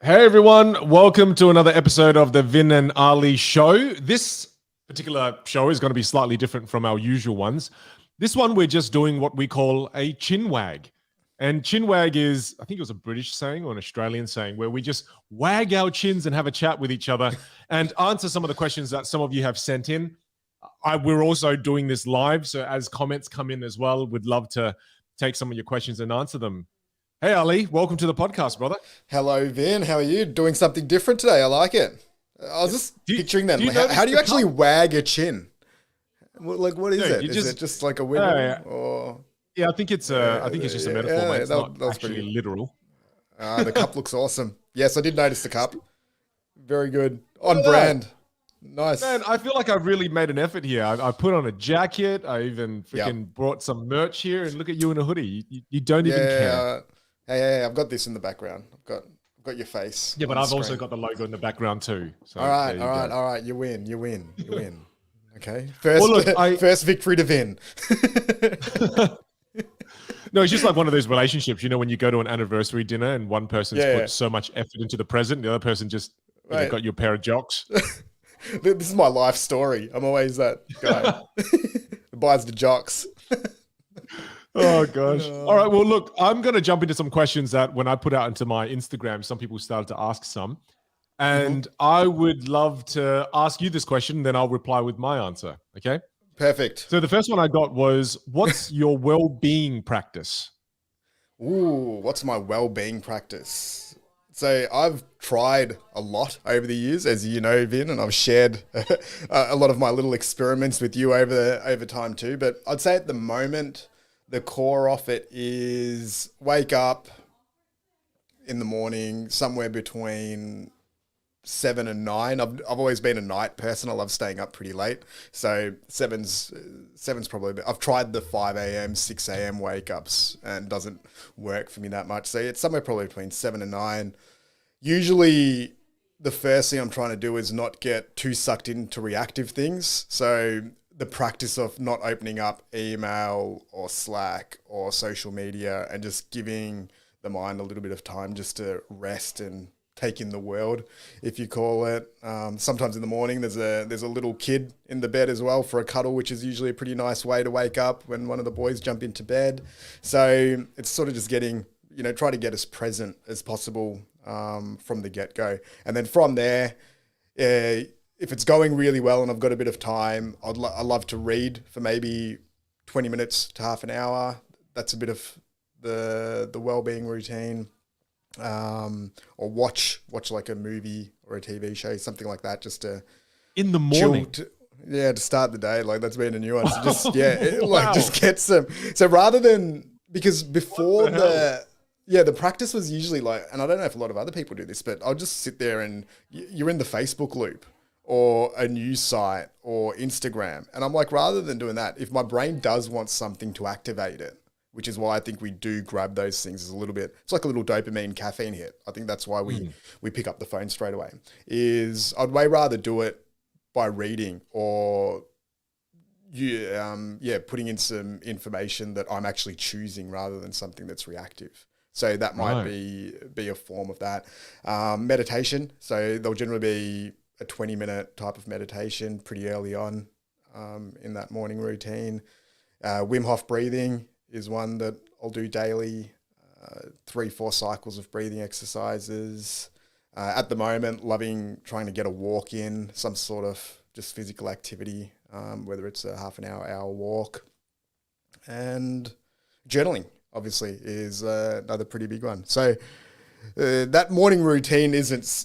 Hey everyone, welcome to another episode of the Vinh and Ali Show. This particular show is going to be slightly different from our usual ones. This one, we're just doing what we call a chinwag. And chinwag is, I think it was a British saying or an Australian saying, where we just wag our chins and have a chat with each other and answer some of the questions that some of you have sent in. We're also doing this live, so as comments come in as well, we'd love to take some of your questions and answer them. Hey, Ali, welcome to the podcast, brother. Hello, Vin. How are you? Doing something different today. I like it. I was just picturing that. How do you actually wag a chin? What is it? Is it just like a wiggle? Or... Yeah, I think it's just a metaphor, mate. It's not actually literal. The cup looks awesome. Yes, I did notice the cup. Very good. On brand. Nice. Man, I feel like I've really made an effort here. I put on a jacket. I even freaking brought some merch here, and look at you in a hoodie. You don't even care. Hey, I've got this in the background. I've got your face. Yeah, but I've also got the logo in the background too. So all right. You win. Okay. First victory to Vin. No, it's just like one of those relationships, you know, when you go to an anniversary dinner and one person's put so much effort into the present, the other person just got you a pair of jocks. This is my life story. I'm always that guy that buys the jocks. Oh, gosh. All right. Well, look, I'm going to jump into some questions that when I put out into my Instagram, some people started to ask some. And I would love to ask you this question, then I'll reply with my answer. Okay? Perfect. So the first one I got was, what's your well-being practice? Ooh, what's my well-being practice? So I've tried a lot over the years, as you know, Vin, and I've shared a lot of my little experiments with you over time too. But I'd say at the moment, the core of it is wake up in the morning somewhere between 7 and 9. I've always been a night person. I love staying up pretty late. So seven's probably, I've tried the 5 a.m., 6 a.m. wake ups and it doesn't work for me that much. So it's somewhere probably between 7 and 9. Usually the first thing I'm trying to do is not get too sucked into reactive things. So the practice of not opening up email or Slack or social media and just giving the mind a little bit of time just to rest and take in the world, if you call it. Sometimes in the morning, there's a little kid in the bed as well for a cuddle, which is usually a pretty nice way to wake up when one of the boys jump into bed. So it's sort of just getting, try to get as present as possible from the get-go. And then from there, if it's going really well and I've got a bit of time, I love to read for maybe 20 minutes to half an hour. That's a bit of the well-being routine. Or watch like a movie or a TV show, something like that, just to in the morning. To start the day. Like that's been a new one. So just just get some. So rather than, because before the practice was usually like, and I don't know if a lot of other people do this, but I'll just sit there and you're in the Facebook loop or a news site or Instagram. And I'm like, rather than doing that, if my brain does want something to activate it, which is why I think we do grab those things as a little bit, it's like a little dopamine caffeine hit. I think that's why we pick up the phone straight away, is I'd way rather do it by reading or putting in some information that I'm actually choosing rather than something that's reactive. So that might be a form of that. Meditation. So there'll generally be a 20-minute type of meditation pretty early on in that morning routine. Wim Hof breathing is one that I'll do daily, 3-4 cycles of breathing exercises. At the moment, loving trying to get a walk in, some sort of just physical activity, whether it's a half an hour walk. And journaling, obviously, is another pretty big one. So that morning routine isn't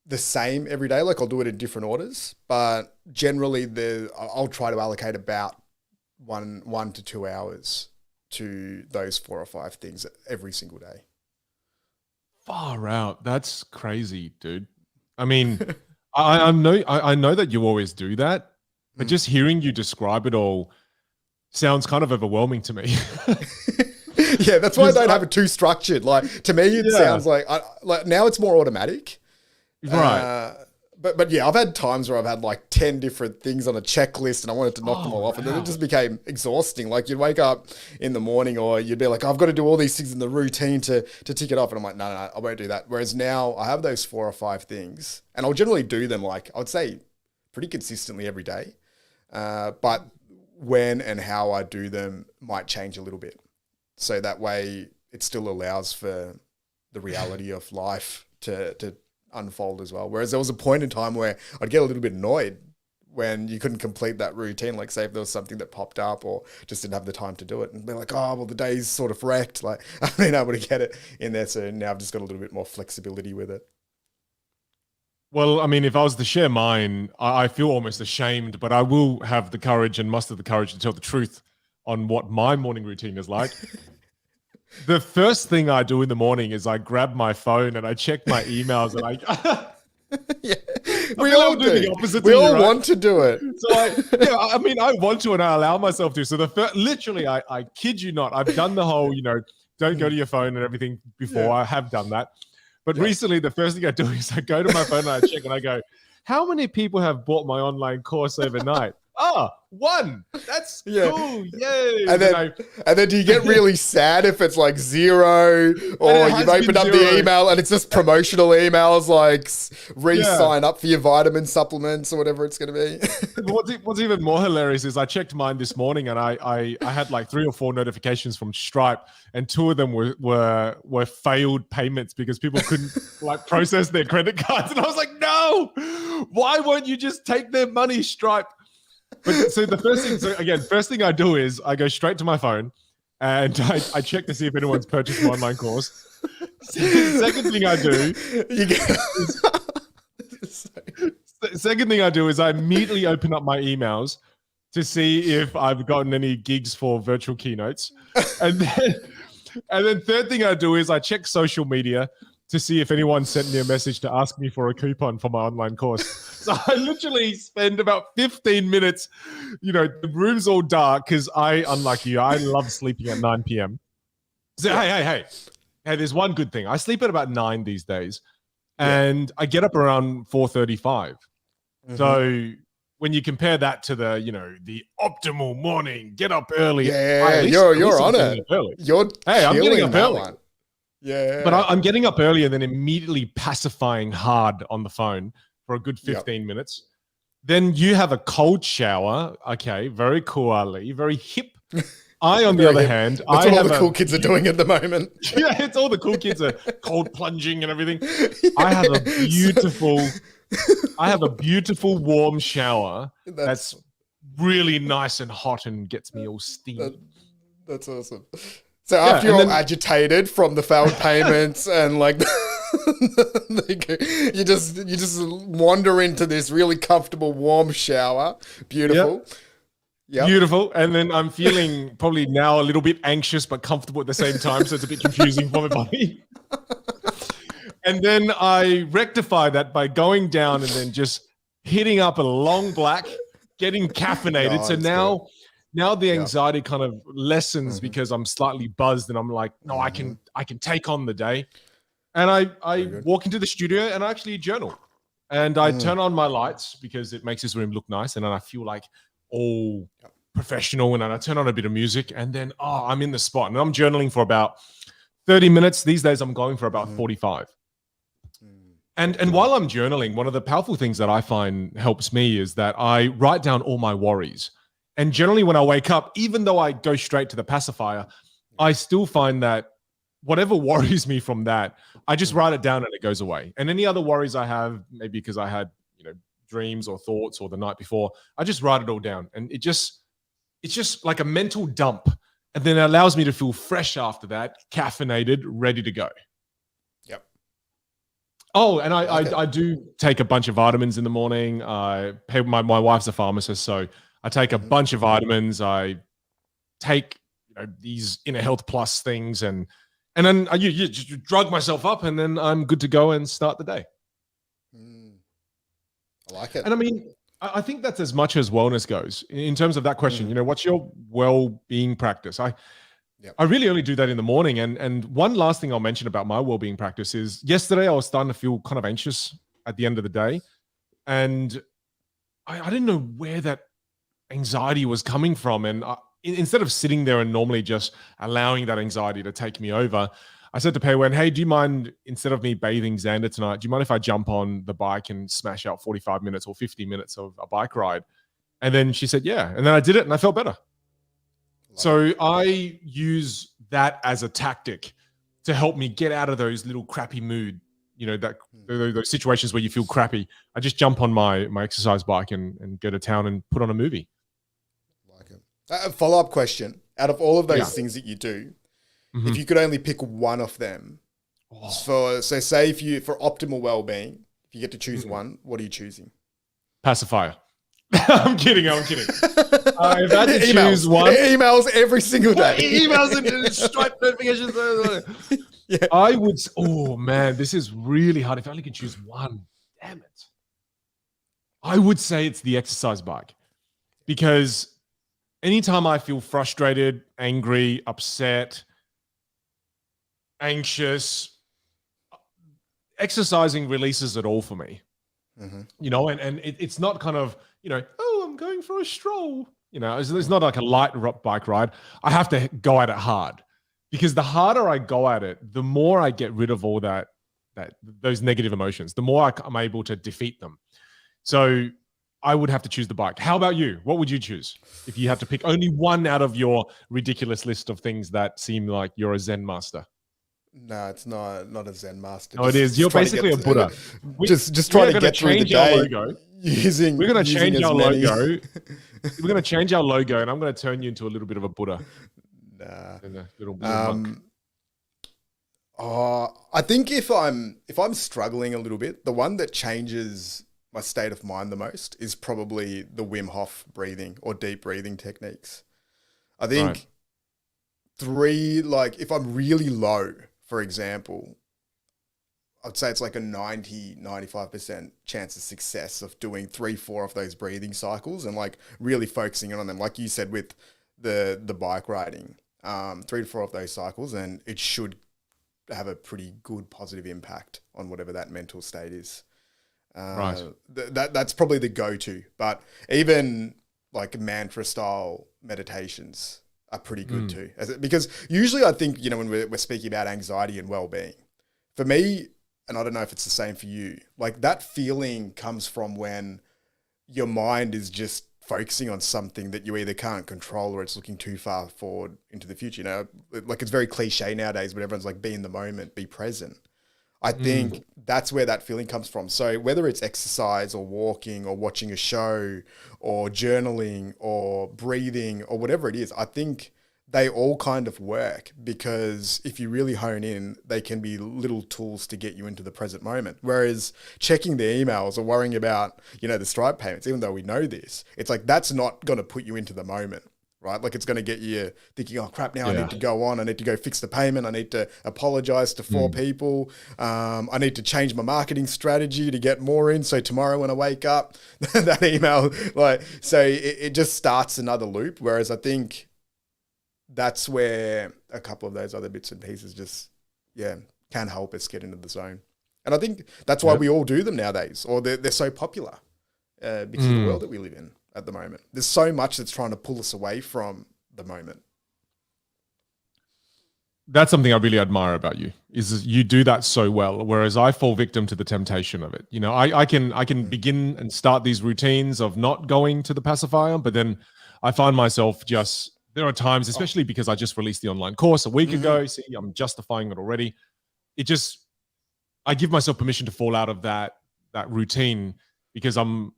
the same every day. Like I'll do it in different orders, but generally I'll try to allocate about 1 to 2 hours to those 4 or 5 things every single day. Far out. That's crazy, dude. I mean, I know that you always do that, but just hearing you describe it all sounds kind of overwhelming to me. Yeah, that's why I don't have it too structured. Like to me, it sounds like now it's more automatic. Right. But yeah, I've had times where I've had like 10 different things on a checklist and I wanted to knock them all off. And then it just became exhausting. Like you'd wake up in the morning or you'd be like, I've got to do all these things in the routine to tick it off. And I'm like, no, I won't do that. Whereas now I have those 4 or 5 things and I'll generally do them like, I would say pretty consistently every day. But when and how I do them might change a little bit. So that way it still allows for the reality of life to unfold as well. Whereas there was a point in time where I'd get a little bit annoyed when you couldn't complete that routine. Like say if there was something that popped up or just didn't have the time to do it and be like, oh, well the day's sort of wrecked. Like I've been able to get it in there. So now I've just got a little bit more flexibility with it. Well, I mean, if I was to share mine, I feel almost ashamed, but I will have the courage and muster the courage to tell the truth on what my morning routine is like. The first thing I do in the morning is I grab my phone and I check my emails and yeah, we all do. The opposite we all want to do it. So I want to and I allow myself to. So literally, I kid you not, I've done the whole, don't go to your phone and everything before. Yeah. I have done that. But recently, the first thing I do is I go to my phone and I check and I go, how many people have bought my online course overnight? 1. That's cool. Yay. And then do you get really sad if it's like 0 or you've opened up the email and it's just promotional emails like re-sign up for your vitamin supplements or whatever it's going to be? What's even more hilarious is I checked mine this morning and I had like 3 or 4 notifications from Stripe and 2 of them were failed payments because people couldn't like process their credit cards. And I was like, no, why won't you just take their money, Stripe? But so first thing I do is I go straight to my phone and I check to see if anyone's purchased my online course. Second thing I do is I immediately open up my emails to see if I've gotten any gigs for virtual keynotes. And then third thing I do is I check social media to see if anyone sent me a message to ask me for a coupon for my online course. So I literally spend about 15 minutes, the room's all dark because unlike you, I love sleeping at 9 p.m. So hey, there's one good thing. I sleep at about 9 these days and I get up around 4:35. Mm-hmm. So when you compare that to the optimal morning, get up early. Yeah, you're on it. I'm getting up early. One. Yeah. But I'm getting up early and then immediately pacifying hard on the phone for a good 15 minutes. Then you have a cold shower. Okay, very cool, Ali. Very hip. I, on the other hand, that's what all the cool kids are doing at the moment. Yeah, it's all the cool kids are cold plunging and everything. Yeah. I have a beautiful warm shower that's really nice and hot and gets me all steamy. That's awesome. So after you're all agitated from the failed payments and like you just wander into this really comfortable warm shower. Beautiful. Yep. Beautiful. And then I'm feeling probably now a little bit anxious but comfortable at the same time, so it's a bit confusing for my body. And then I rectify that by going down and then just hitting up a long black, getting caffeinated. So now the anxiety kind of lessens because I'm slightly buzzed and I'm like, no, I can take on the day. And I walk into the studio and I actually journal. And I turn on my lights because it makes this room look nice. And then I feel like all professional. And then I turn on a bit of music and then, I'm in the spot. And I'm journaling for about 30 minutes. These days I'm going for about 45. And while I'm journaling, one of the powerful things that I find helps me is that I write down all my worries. And generally when I wake up, even though I go straight to the pacifier, I still find that whatever worries me from that, I just write it down and it goes away. And any other worries I have, maybe because I had, dreams or thoughts or the night before, I just write it all down. And it's just like a mental dump. And then it allows me to feel fresh after that, caffeinated, ready to go. Yep. Oh, and I do take a bunch of vitamins in the morning. My wife's a pharmacist, so I take a bunch of vitamins. I take these Inner Health Plus things, and then I just drug myself up, and then I'm good to go and start the day. I like it. And I mean, I think that's as much as wellness goes in terms of that question. What's your well-being practice? I really only do that in the morning. And one last thing I'll mention about my well-being practice is yesterday I was starting to feel kind of anxious at the end of the day. And I didn't know where that anxiety was coming from. And instead of sitting there and normally just allowing that anxiety to take me over, I said to Pei Wen, hey, do you mind, instead of me bathing Xander tonight, do you mind if I jump on the bike and smash out 45 minutes or 50 minutes of a bike ride? And then she said, yeah. And then I did it and I felt better. So I use that as a tactic to help me get out of those little crappy mood, those situations where you feel crappy. I just jump on my exercise bike and go to town and put on a movie. Like it. A follow-up question. Out of all of those things that you do, if you could only pick one of them for optimal well-being, if you get to choose one, what are you choosing? Pacifier. I'm kidding. If I had to choose one. Emails every single day. Emails and Stripe notifications. Yeah. I would, oh man, this is really hard. If I only could choose one, damn it. I would say it's the exercise bike, because anytime I feel frustrated, angry, upset, anxious, exercising releases it all for me. And it's not kind of, oh, I'm going for a stroll. It's not like a light bike ride. I have to go at it hard, because the harder I go at it, the more I get rid of all those negative emotions, the more I'm able to defeat them. So I would have to choose the bike. How about you? What would you choose if you had to pick only one out of your ridiculous list of things that seem like you're a Zen master? No, it's not a Zen master. No, it is. You're basically a Buddha. Just trying to get through the day. We're going to change our logo. We're going to change our logo, and I'm going to turn you into a little bit of a Buddha. Nah. Little monk. I think if I'm struggling a little bit, the one that changes my state of mind the most is probably the Wim Hof breathing or deep breathing techniques. I think if I'm really low, for example, I'd say it's like a 95% chance of success of doing 3-4 of those breathing cycles and like really focusing on them. Like you said, with the bike riding, 3 to 4 of those cycles, and it should have a pretty good positive impact on whatever that mental state is. That's probably the go-to, but even like mantra style meditations are pretty good too. Because usually I think, when we're speaking about anxiety and well-being, for me, and I don't know if it's the same for you, like that feeling comes from when your mind is just focusing on something that you either can't control or it's looking too far forward into the future. Like it's very cliche nowadays, but everyone's like, be in the moment, be present. I think that's where that feeling comes from. So whether it's exercise or walking or watching a show or journaling or breathing or whatever it is, I think they all kind of work, because if you really hone in, they can be little tools to get you into the present moment. Whereas checking the emails or worrying about, the Stripe payments, even though we know this, it's like, that's not going to put you into the moment. Right? Like it's going to get you thinking, oh crap, now I need to go on. I need to go fix the payment. I need to apologize to 4 people. I need to change my marketing strategy to get more in. So tomorrow when I wake up, that email, so it just starts another loop. Whereas I think that's where a couple of those other bits and pieces just, can help us get into the zone. And I think that's why we all do them nowadays, or they're so popular because of the world that we live in at the moment. There's so much that's trying to pull us away from the moment. That's something I really admire about you, is you do that so well, whereas I fall victim to the temptation of it. I can begin and start these routines of not going to the pacifier, but then I find myself there are times, especially because I just released the online course a week ago. See, I'm justifying it already. I give myself permission to fall out of that routine because I'm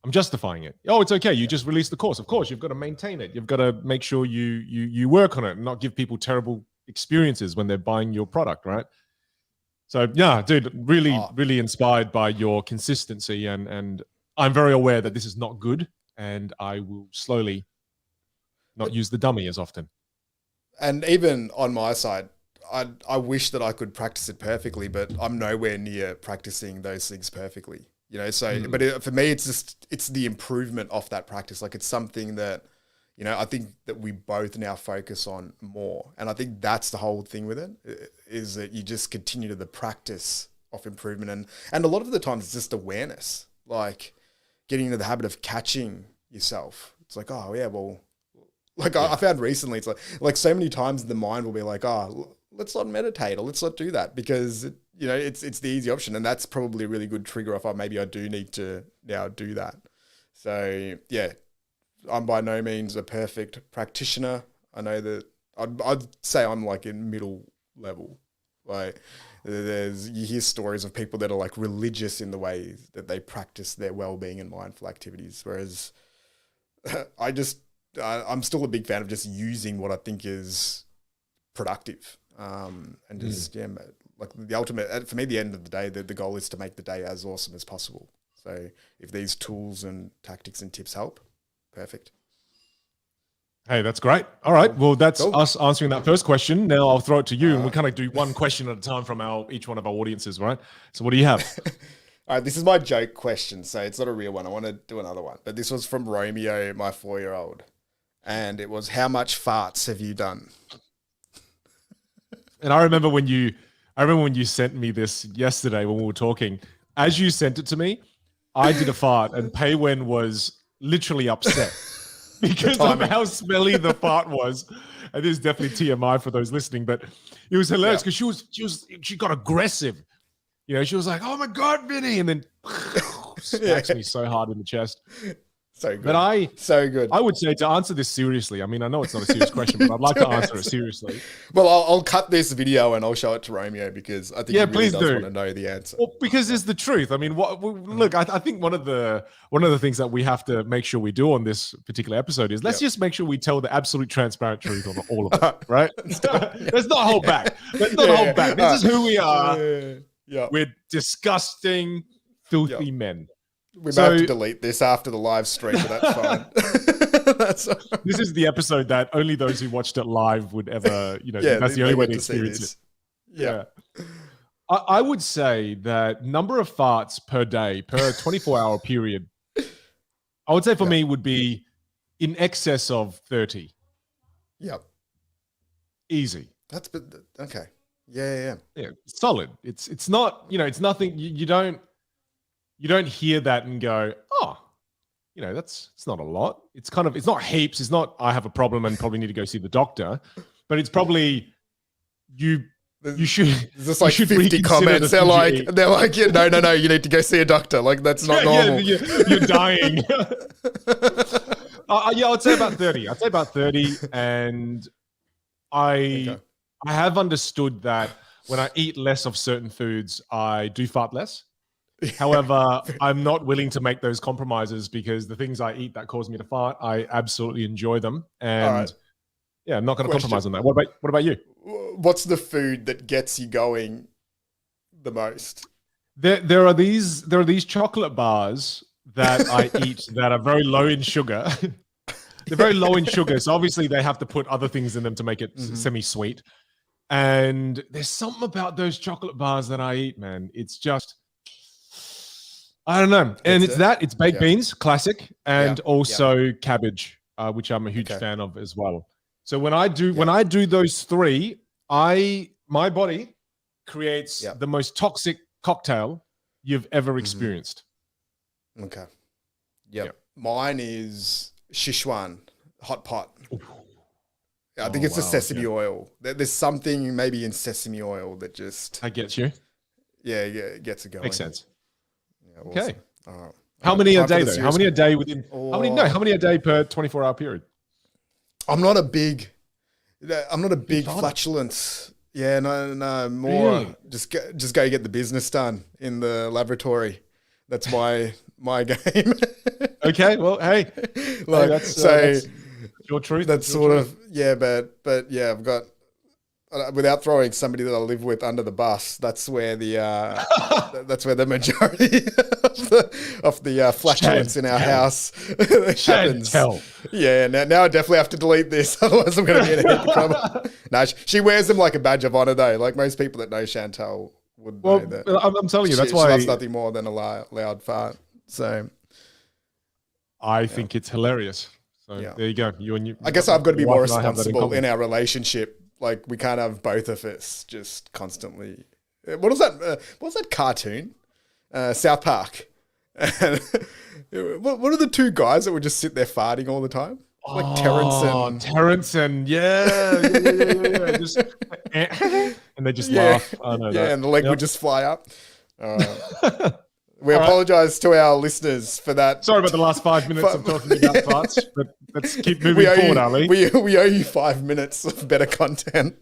justifying it. Oh, it's okay. You just released the course. Of course, you've got to maintain it. You've got to make sure you work on it and not give people terrible experiences when they're buying your product, right? So yeah, dude, really inspired by your consistency, and I'm very aware that this is not good, and I will slowly not use the dummy as often. And even on my side, I wish that I could practice it perfectly, but I'm nowhere near practicing those things perfectly. But for me, it's the improvement of that practice. Like it's something that, I think that we both now focus on more. And I think that's the whole thing with it, is that you just continue to the practice of improvement. And a lot of the times it's just awareness. like getting into the habit of catching yourself. It's like, oh yeah, well, like I found recently, it's like so many times the mind will be like, oh, let's not meditate or let's not do that because it's the easy option, and that's probably a really good trigger off. Maybe I do need to now do that. So yeah, I'm by no means a perfect practitioner. I know that I'd say I'm like in middle level. Like you hear stories of people that are like religious in the way that they practice their well-being and mindful activities, whereas I'm still a big fan of just using what I think is productive, and just like the ultimate for me. The end of the day, the goal is to make the day as awesome as possible. So if these tools and tactics and tips help, perfect. Hey, that's great. All right. Well, that's us answering that first question. Now I'll throw it to you, and we kind of do one question at a time from each one of our audiences, right? So what do you have? All right, this is my joke question, so it's not a real one. I want to do another one. But this was from Romeo, my 4-year-old. And it was, how much farts have you done? And I remember when you sent me this yesterday when we were talking. As you sent it to me, I did a fart, and Peiwen was literally upset because of how smelly the fart was. And this is definitely TMI for those listening, but it was hilarious because she got aggressive. She was like, "Oh my God, Vinny," and then smacks me so hard in the chest. So good. But so good. I would say, to answer this seriously, I mean, I know it's not a serious question, but I'd like to answer it seriously. Well, I'll cut this video and I'll show it to Romeo because I think he really does want to know the answer. Well, because it's the truth. I mean, look, I think one of the things that we have to make sure we do on this particular episode is let's just make sure we tell the absolute transparent truth on all of it, right? Let's not hold back. Let's not hold back. This is who we are. Yeah. We're disgusting, filthy men. We might have to delete this after the live stream, but that's fine. This is the episode that only those who watched it live would ever, that's the only way to experience it. Yeah. I would say that number of farts per day, per 24-hour period, I would say for me would be in excess of 30. Yep. Easy. That's okay. Yeah. Solid. It's not, it's nothing. You don't hear that and go, oh, it's not a lot. It's not heaps. It's not, I have a problem and probably need to go see the doctor, but it's probably you should. There's like 50 comments. They're like, no, you need to go see a doctor. Like that's not normal. You're dying. I'd say about 30. I'd say about 30. And I have understood that when I eat less of certain foods, I do fart less. However, I'm not willing to make those compromises because the things I eat that cause me to fart, I absolutely enjoy them. And I'm not going to compromise on that. What about you? What's the food that gets you going the most? There are these chocolate bars that I eat that are very low in sugar. They're very low in sugar. So obviously they have to put other things in them to make it semi-sweet. And there's something about those chocolate bars that I eat, man. It's just, I don't know. And it's baked beans, classic, and also cabbage, which I'm a huge fan of as well. So when I do those three, my body creates the most toxic cocktail you've ever experienced. Okay. Yep. Mine is Sichuan hot pot. I think it's the sesame oil. There's something maybe in sesame oil that just... That gets you? Yeah, it gets it going. Makes sense. Yeah, awesome. Okay. All right. How many a day, though? How many a day within... How many a day per 24-hour period? I'm not a big flatulence. Yeah, no, more really? just go get the business done in the laboratory. That's my game. Okay, well, hey, that's your truth. That's sort of but yeah, I've got without throwing somebody that I live with under the bus. That's where the majority of the flatulence in our house happens. Yeah, now I definitely have to delete this, otherwise I'm going to be in a heap of trouble. No, she wears them like a badge of honor, though. Like most people that know Chantal would know that. I'm telling you, that's why she loves nothing more than a loud fart. So I think it's hilarious. So there you go. I guess I've got to be more responsible in our relationship. Like we can't have both of us just constantly. What was that? What was that cartoon? South Park. And what are the two guys that would just sit there farting all the time? Like Terrence and just and they just laugh. I know that. and the leg would just fly up. We apologize to our listeners for that. Sorry about the last 5 minutes of talking about farts, but let's keep moving forward, Ali. We owe you 5 minutes of better content.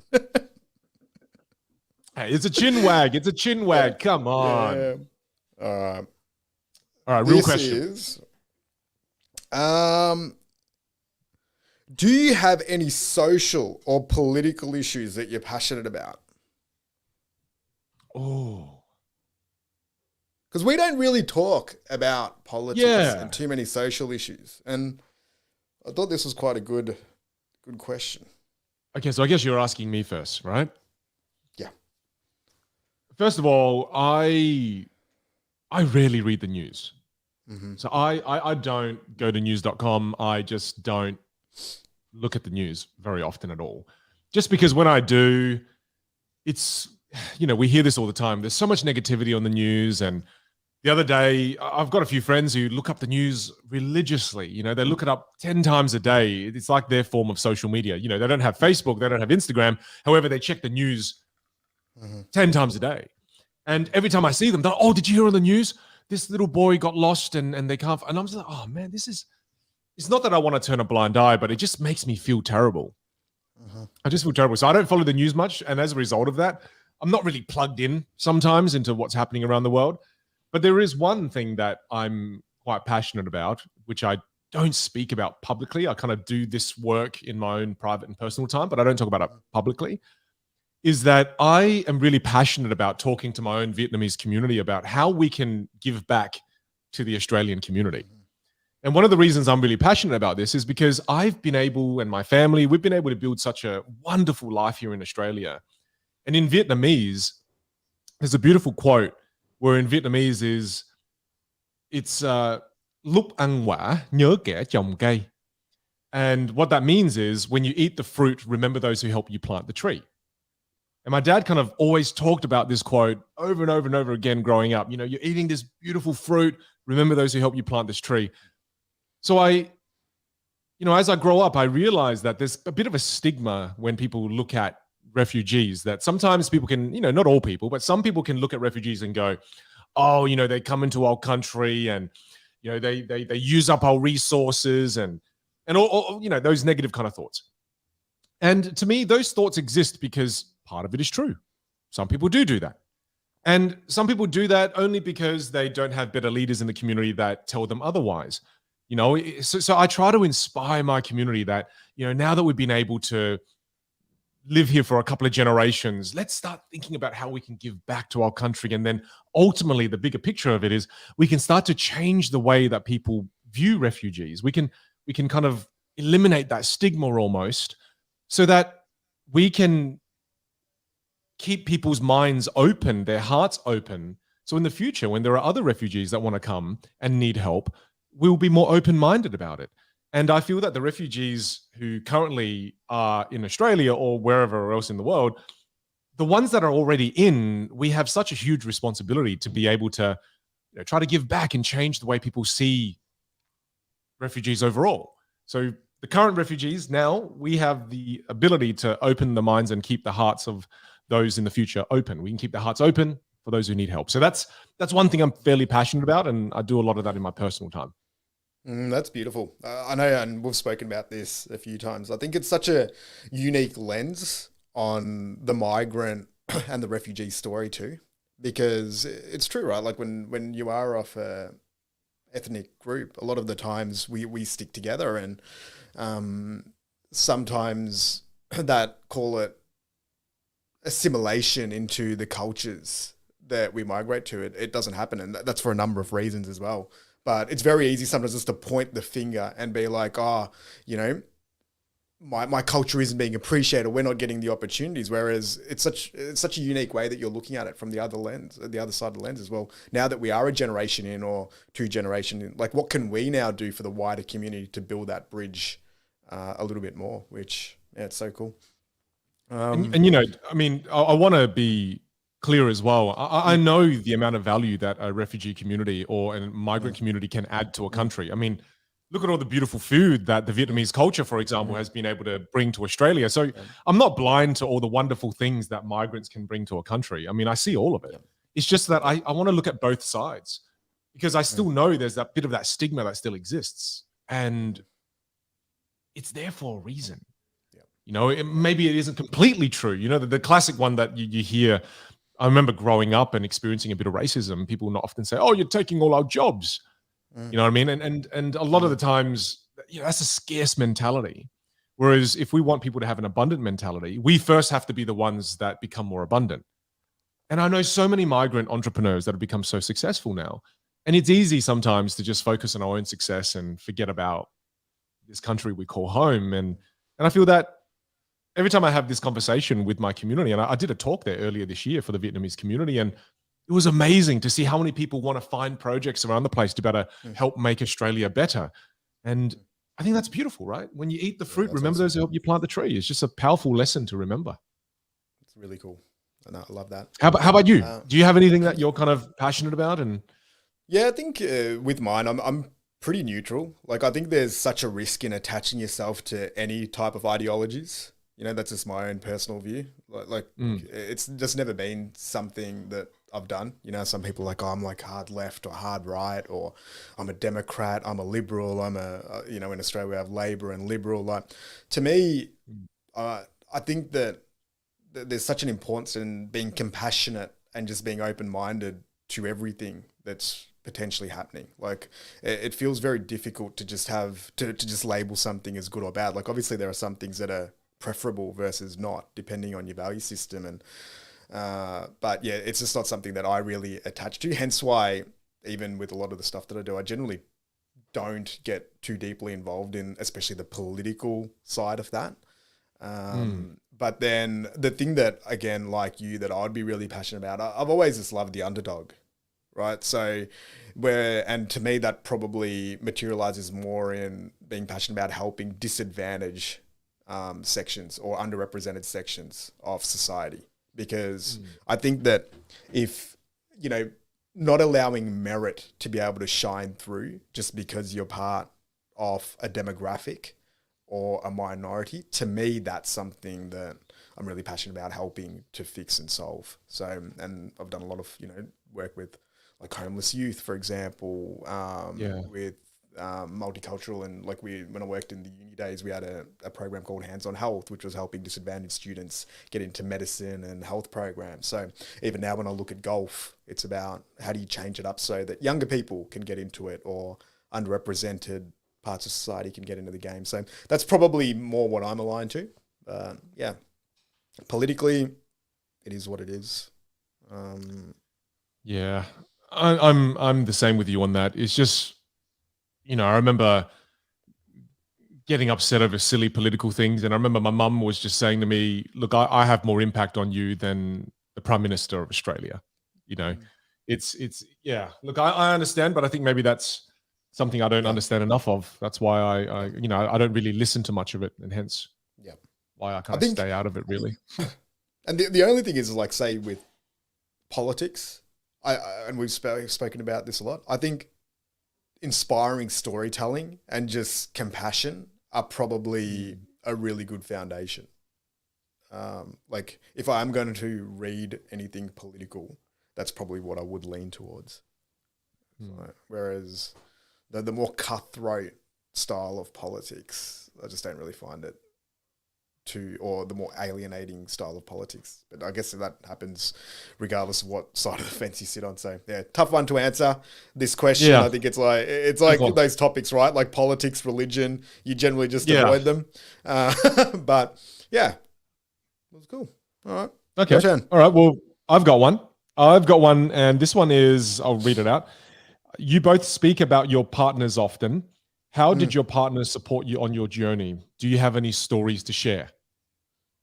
Hey, it's a chin wag. It's a chin wag. Come on. Yeah. All right, real question. Is, do you have any social or political issues that you're passionate about? Oh. Because we don't really talk about politics and too many social issues. And I thought this was quite a good question. Okay, so I guess you're asking me first, right? Yeah. First of all, I rarely read the news. Mm-hmm. So I don't go to news.com. I just don't look at the news very often at all. Just because when I do, it's, we hear this all the time. There's so much negativity on the news. And the other day, I've got a few friends who look up the news religiously. They look it up 10 times a day. It's like their form of social media. They don't have Facebook. They don't have Instagram. However, they check the news 10 times a day. And every time I see them, they're, oh, did you hear on the news? This little boy got lost and they can't. And I'm just like, oh, man, it's not that I want to turn a blind eye, but it just makes me feel terrible. I just feel terrible. So I don't follow the news much. And as a result of that, I'm not really plugged in sometimes into what's happening around the world. But there is one thing that I'm quite passionate about, which I don't speak about publicly. I kind of do this work in my own private and personal time, but I don't talk about it publicly, is that I am really passionate about talking to my own Vietnamese community about how we can give back to the Australian community. And one of the reasons I'm really passionate about this is because I've been able, and my family, we've been able to build such a wonderful life here in Australia. And in Vietnamese, there's a beautiful quote where in Vietnamese it's lúc ăn quả nhớ kẻ trồng cây. And what that means is when you eat the fruit, remember those who help you plant the tree. And my dad kind of always talked about this quote over and over and over again growing up. You're eating this beautiful fruit, remember those who help you plant this tree. So as I grow up, I realize that there's a bit of a stigma when people look at refugees, that sometimes people can, not all people, but some people can look at refugees and go, oh, they come into our country and, they use up our resources and all, those negative kind of thoughts. And to me, those thoughts exist because part of it is true. Some people do that. And some people do that only because they don't have better leaders in the community that tell them otherwise. So I try to inspire my community that, now that we've been able to live here for a couple of generations, let's start thinking about how we can give back to our country. And then ultimately the bigger picture of it is we can start to change the way that people view refugees. We can kind of eliminate that stigma almost so that we can keep people's minds open, their hearts open. So in the future, when there are other refugees that want to come and need help, we'll be more open-minded about it. And I feel that the refugees who currently are in Australia or wherever else in the world, the ones that are already in, we have such a huge responsibility to be able to try to give back and change the way people see refugees overall. So the current refugees, now we have the ability to open the minds and keep the hearts of those in the future open. We can keep their hearts open for those who need help. So that's one thing I'm fairly passionate about, and I do a lot of that in my personal time. That's beautiful. I know, and we've spoken about this a few times. I think it's such a unique lens on the migrant and the refugee story too, because it's true, right? Like when you are of a ethnic group, a lot of the times we stick together, and sometimes that, call it assimilation into the cultures that we migrate to, it doesn't happen, and that's for a number of reasons as well. But it's very easy sometimes just to point the finger and be like, my culture isn't being appreciated, we're not getting the opportunities. Whereas it's such a unique way that you're looking at it from the other side of the lens as well. Now that we are a generation in or two generation in, like, what can we now do for the wider community to build that bridge a little bit more? Which, it's so cool. I want to be clear as well. I know the amount of value that a refugee community or a migrant community can add to a country. I mean, look at all the beautiful food that the Vietnamese culture, for example, has been able to bring to Australia. So I'm not blind to all the wonderful things that migrants can bring to a country. I mean, I see all of it. It's just that I want to look at both sides, because I still know there's that bit of that stigma that still exists, and it's there for a reason. You know, maybe it isn't completely true. You know, the classic one that you hear, I remember growing up and experiencing a bit of racism. People will not often say, "Oh, you're taking all our jobs." You know what I mean? And a lot of the times, that's a scarce mentality. Whereas if we want people to have an abundant mentality, we first have to be the ones that become more abundant. And I know so many migrant entrepreneurs that have become so successful now. And it's easy sometimes to just focus on our own success and forget about this country we call home. And I feel that every time I have this conversation with my community, and I did a talk there earlier this year for the Vietnamese community, and it was amazing to see how many people want to find projects around the place to better help make Australia better. And I think that's beautiful, right? When you eat the fruit, remember those who help you plant the tree. It's just a powerful lesson to remember. It's really cool. And I love that. How about you? Do you have anything that you're kind of passionate about? And yeah, I think with mine, I'm pretty neutral. Like, I think there's such a risk in attaching yourself to any type of ideologies. You know, that's just my own personal view. Like it's just never been something that I've done. You know, some people are like, oh, I'm like hard left or hard right, or I'm a Democrat, I'm a liberal, I'm a, you know, in Australia we have Labor and Liberal. Like, to me, I think that there's such an importance in being compassionate and just being open-minded to everything that's potentially happening. Like, it feels very difficult to just have to just label something as good or bad. Like, obviously there are some things that are preferable versus not, depending on your value system. And but yeah, it's just not something that I really attach to. Hence why, even with a lot of the stuff that I do, I generally don't get too deeply involved in, especially the political side of that. But then the thing that, again, like you, that I'd be really passionate about, I've always just loved the underdog, right? So and to me, that probably materializes more in being passionate about helping disadvantaged sections or underrepresented sections of society. Because I think that if, you know, not allowing merit to be able to shine through just because you're part of a demographic or a minority, to me, that's something that I'm really passionate about helping to fix and solve. So, and I've done a lot of, you know, work with like homeless youth, for example, with multicultural, and like when I worked in the uni days, we had a program called Hands on Health, which was helping disadvantaged students get into medicine and health programs. So even now when I look at golf, it's about how do you change it up so that younger people can get into it, or underrepresented parts of society can get into the game. So that's probably more what I'm aligned to. Yeah, politically, it is what it is. Yeah, I'm the same with you on that. It's just, you know, I remember getting upset over silly political things. And I remember my mum was just saying to me, look, I have more impact on you than the Prime Minister of Australia. You know, it's yeah, look, I understand, but I think maybe that's something I don't understand enough of. That's why I you know, I don't really listen to much of it, and hence why I kind of stay out of it, really. And the only thing is, like, say with politics, and we've spoken about this a lot, I think inspiring storytelling and just compassion are probably a really good foundation. Like, if I am going to read anything political, that's probably what I would lean towards. So, whereas the more cutthroat style of politics, I just don't really find it or the more alienating style of politics. But I guess that happens regardless of what side of the fence you sit on. So yeah, tough one to answer this question. Yeah. I think it's like those topics, right? Like politics, religion, you generally just avoid them. But yeah, it was cool. All right. Okay. Your turn. All right. Well, I've got one. And this one is, I'll read it out. You both speak about your partners often. How did your partners support you on your journey? Do you have any stories to share?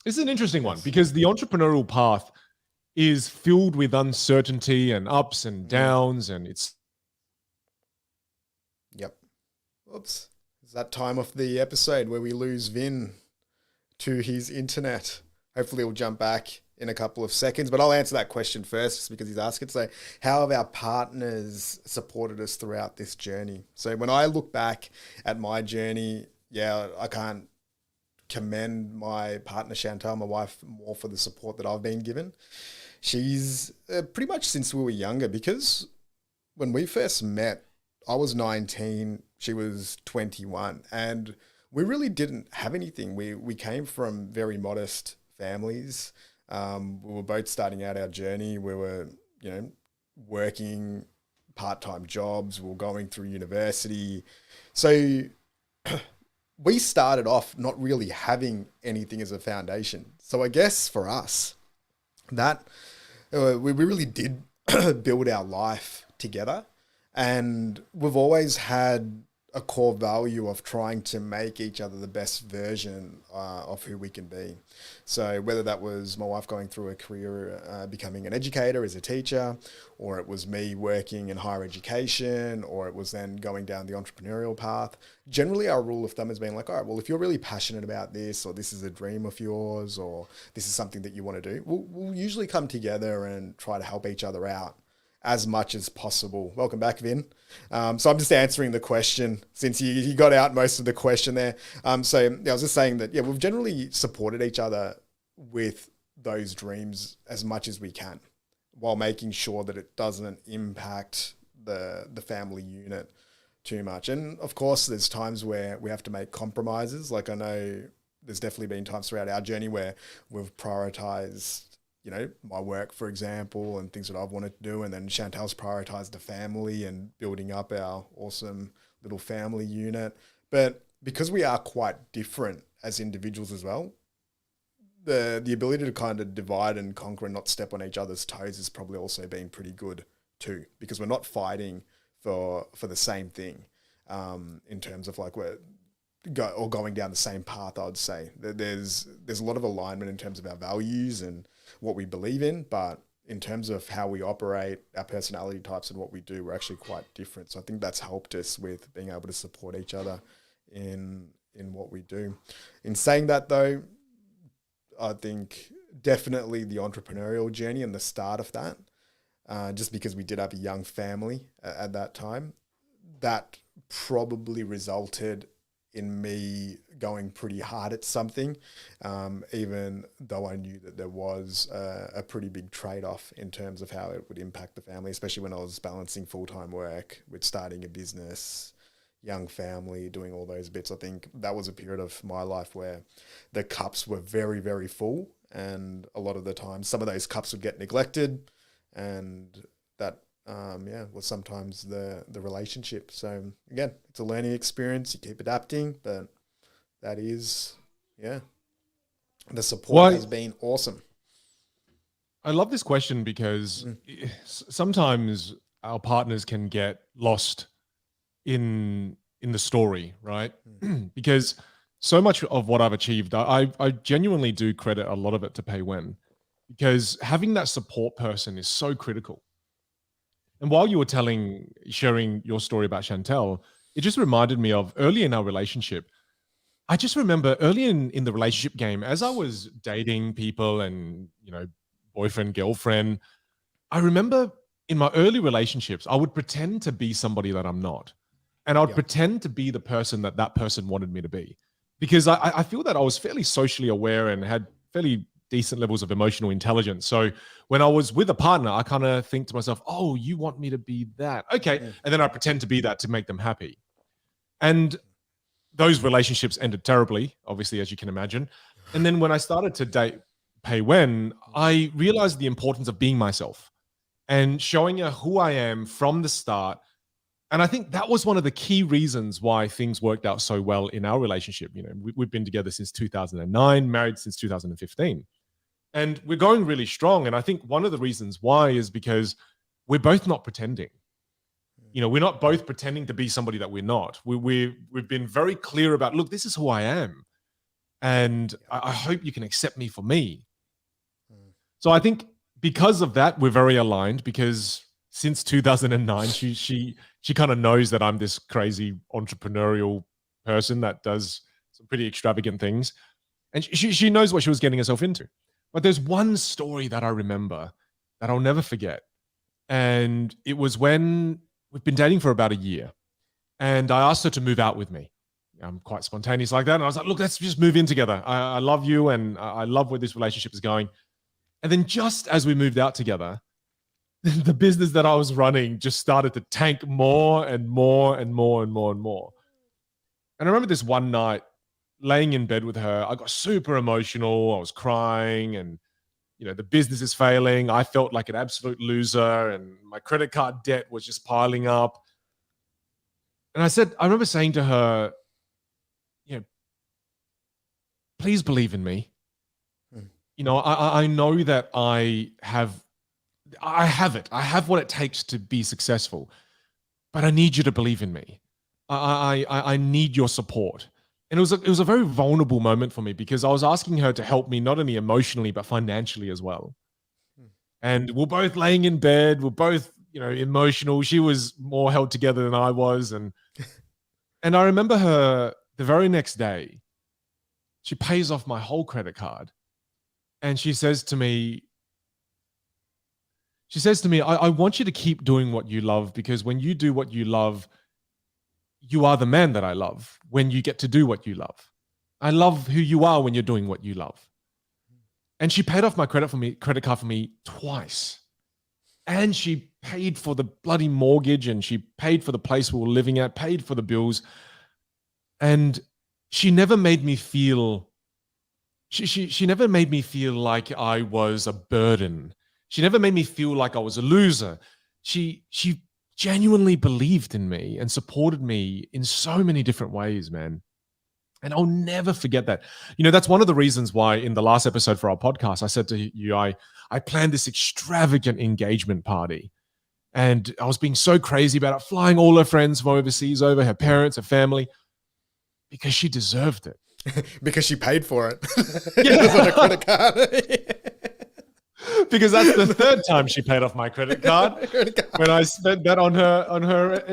This is an interesting one, because the entrepreneurial path is filled with uncertainty and ups and downs, and it's... Yep. Oops. It's that time of the episode where we lose Vin to his internet. Hopefully he'll jump back in a couple of seconds, but I'll answer that question first just because he's asked it. So how have our partners supported us throughout this journey? So when I look back at my journey, I can't commend my partner Chantal, my wife, more for the support that I've been given. She's pretty much since we were younger, because when we first met, I was 19, she was 21, and we really didn't have anything. We came from very modest families. We were both starting out our journey. We were, working part-time jobs. We were going through university. So we started off not really having anything as a foundation. So I guess for us, that we really did build our life together. And we've always had a core value of trying to make each other the best version of who we can be. So whether that was my wife going through a career, becoming an educator as a teacher, or it was me working in higher education, or it was then going down the entrepreneurial path, generally our rule of thumb has been like, all right, well, if you're really passionate about this, or this is a dream of yours, or this is something that you want to do, we'll usually come together and try to help each other out as much as possible. Welcome back, Vin. So I'm just answering the question since you got out most of the question there. I was just saying that, we've generally supported each other with those dreams as much as we can, while making sure that it doesn't impact the family unit too much. And of course, there's times where we have to make compromises. Like I know there's definitely been times throughout our journey where we've prioritized my work, for example, and things that I've wanted to do. And then Chantal's prioritized the family and building up our awesome little family unit. But because we are quite different as individuals as well, the ability to kind of divide and conquer and not step on each other's toes has probably also been pretty good too, because we're not fighting for the same thing in terms of like we're going down the same path. I would say there's a lot of alignment in terms of our values and what we believe in, but in terms of how we operate, our personality types and what we do, we're actually quite different. So I think that's helped us with being able to support each other in what we do. In saying that though, I think definitely the entrepreneurial journey and the start of that, just because we did have a young family at that time, that probably resulted in me going pretty hard at something, even though I knew that there was a pretty big trade-off in terms of how it would impact the family, especially when I was balancing full-time work with starting a business, young family, doing all those bits. I think that was a period of my life where the cups were very, very full, and a lot of the time some of those cups would get neglected, and that was sometimes the relationship. So again, it's a learning experience. You keep adapting, but that is, the support has been awesome. I love this question because sometimes our partners can get lost in the story, right? Because so much of what I've achieved, I genuinely do credit a lot of it to Pei Wen, because having that support person is so critical. And while you were sharing your story about Chantel, it just reminded me of early in our relationship. I just remember early in the relationship game, as I was dating people and, boyfriend, girlfriend, I remember in my early relationships, I would pretend to be somebody that I'm not. And I would pretend to be the person that person wanted me to be. Because I feel that I was fairly socially aware and had fairly decent levels of emotional intelligence. So when I was with a partner, I kind of think to myself, oh, you want me to be that. Okay. Yeah. And then I pretend to be that to make them happy. And those relationships ended terribly, obviously, as you can imagine. And then when I started to date Pei Wen, I realized the importance of being myself and showing her who I am from the start. And I think that was one of the key reasons why things worked out so well in our relationship. We've been together since 2009, married since 2015. And we're going really strong. And I think one of the reasons why is because we're both not pretending. We're not both pretending to be somebody that we're not. We've been very clear about, look, this is who I am. And I hope you can accept me for me. So I think because of that, we're very aligned, because since 2009, she kind of knows that I'm this crazy entrepreneurial person that does some pretty extravagant things. And she knows what she was getting herself into. But there's one story that I remember that I'll never forget. And it was when we've been dating for about a year. And I asked her to move out with me. I'm quite spontaneous like that. And I was like, look, let's just move in together. I love you and I love where this relationship is going. And then just as we moved out together, the business that I was running just started to tank more and more and more and more and more. And I remember this one night laying in bed with her, I got super emotional. I was crying and, the business is failing. I felt like an absolute loser and my credit card debt was just piling up. And I remember saying to her, please believe in me. I know that I have it. I have what it takes to be successful, but I need you to believe in me. I need your support. And it was a very vulnerable moment for me because I was asking her to help me not only emotionally but financially as well. And we're both laying in bed. We're both, emotional. She was more held together than I was, and I remember her the very next day. She pays off my whole credit card, and she says to me, I want you to keep doing what you love, because when you do what you love, you are the man that I love when you get to do what you love. I love who you are when you're doing what you love. And she paid off my credit card for me twice. And she paid for the bloody mortgage, and she paid for the place we were living at, paid for the bills. And she never made me feel, she never made me feel like I was a burden. She never made me feel like I was a loser. She genuinely believed in me and supported me in so many different ways, man. And I'll never forget that. That's one of the reasons why in the last episode for our podcast, I said to you, I planned this extravagant engagement party. And I was being so crazy about it, flying all her friends from overseas over, her parents, her family, because she deserved it. Because she paid for it. Yeah. It was on a credit card. Because that's the third time she paid off my credit card when I spent that on her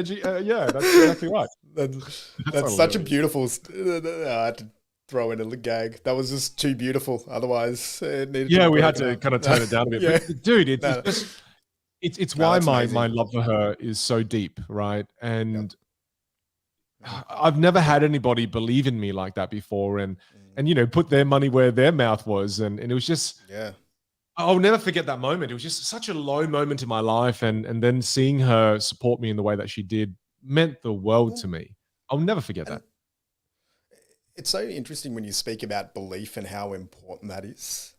yeah, that's exactly right. That's such a beautiful. I had to throw in a gag. That was just too beautiful. Otherwise, it needed. Yeah, we had to kind of tone it down a bit. Yeah. But dude, it's why my love for her is so deep, right? And I've never had anybody believe in me like that before, and put their money where their mouth was, and it was just I'll never forget that moment. It was just such a low moment in my life, and then seeing her support me in the way that she did meant the world to me. I'll never forget that. It's so interesting when you speak about belief and how important that is.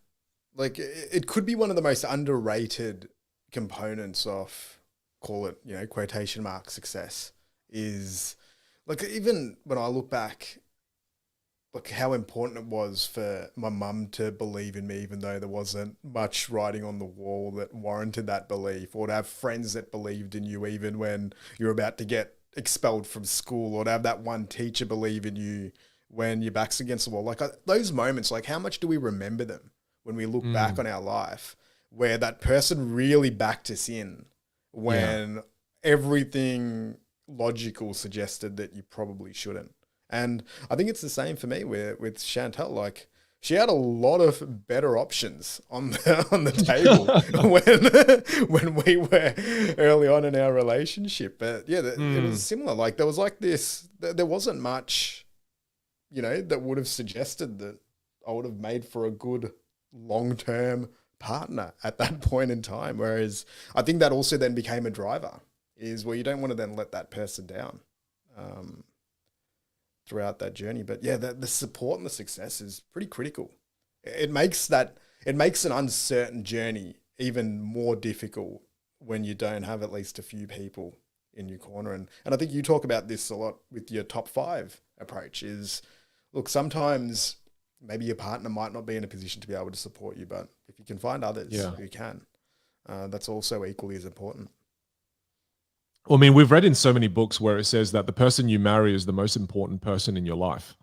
Like, it could be one of the most underrated components of, call it, quotation mark success, is like, even when I look back, look how important it was for my mum to believe in me, even though there wasn't much writing on the wall that warranted that belief, or to have friends that believed in you even when you're about to get expelled from school, or to have that one teacher believe in you when your back's against the wall. Like, those moments, like, how much do we remember them when we look back on our life, where that person really backed us in when everything logical suggested that you probably shouldn't? And I think it's the same for me with Chantal. Like, she had a lot of better options on the table when we were early on in our relationship. But yeah, it was similar. Like, there was like this, there wasn't much, that would have suggested that I would have made for a good long-term partner at that point in time. Whereas I think that also then became a driver, is where you don't want to then let that person down throughout that journey. But yeah, the support and the success is pretty critical. It makes an uncertain journey even more difficult when you don't have at least a few people in your corner. And I think you talk about this a lot with your top 5 approach is, look, sometimes maybe your partner might not be in a position to be able to support you, but if you can find others who can, that's also equally as important. Well, I mean, we've read in so many books where it says that the person you marry is the most important person in your life.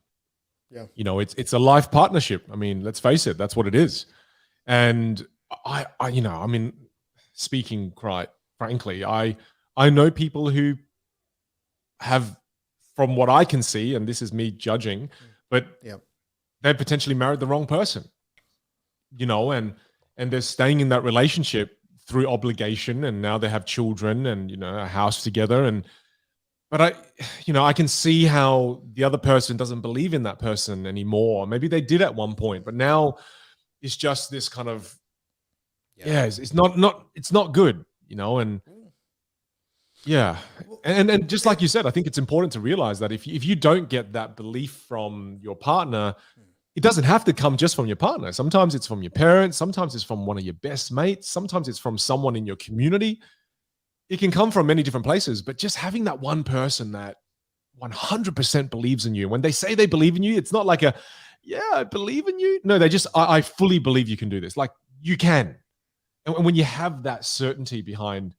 Yeah. It's a life partnership. I mean, let's face it, that's what it is. And I speaking quite frankly, I know people who have, from what I can see, and this is me judging, but they potentially married the wrong person. and they're staying in that relationship through obligation, and now they have children and a house together. But I can see how the other person doesn't believe in that person anymore. Maybe they did at one point, but now it's just this kind of it's not good, and yeah. And just like you said, I think it's important to realize that if you don't get that belief from your partner, it doesn't have to come just from your partner. Sometimes it's from your parents, sometimes it's from one of your best mates, sometimes it's from someone in your community. It can come from many different places, but just having that one person that 100% believes in you. When they say they believe in you, it's not like I believe in you. No, they just, I fully believe you can do this. Like, you can. And when you have that certainty behind,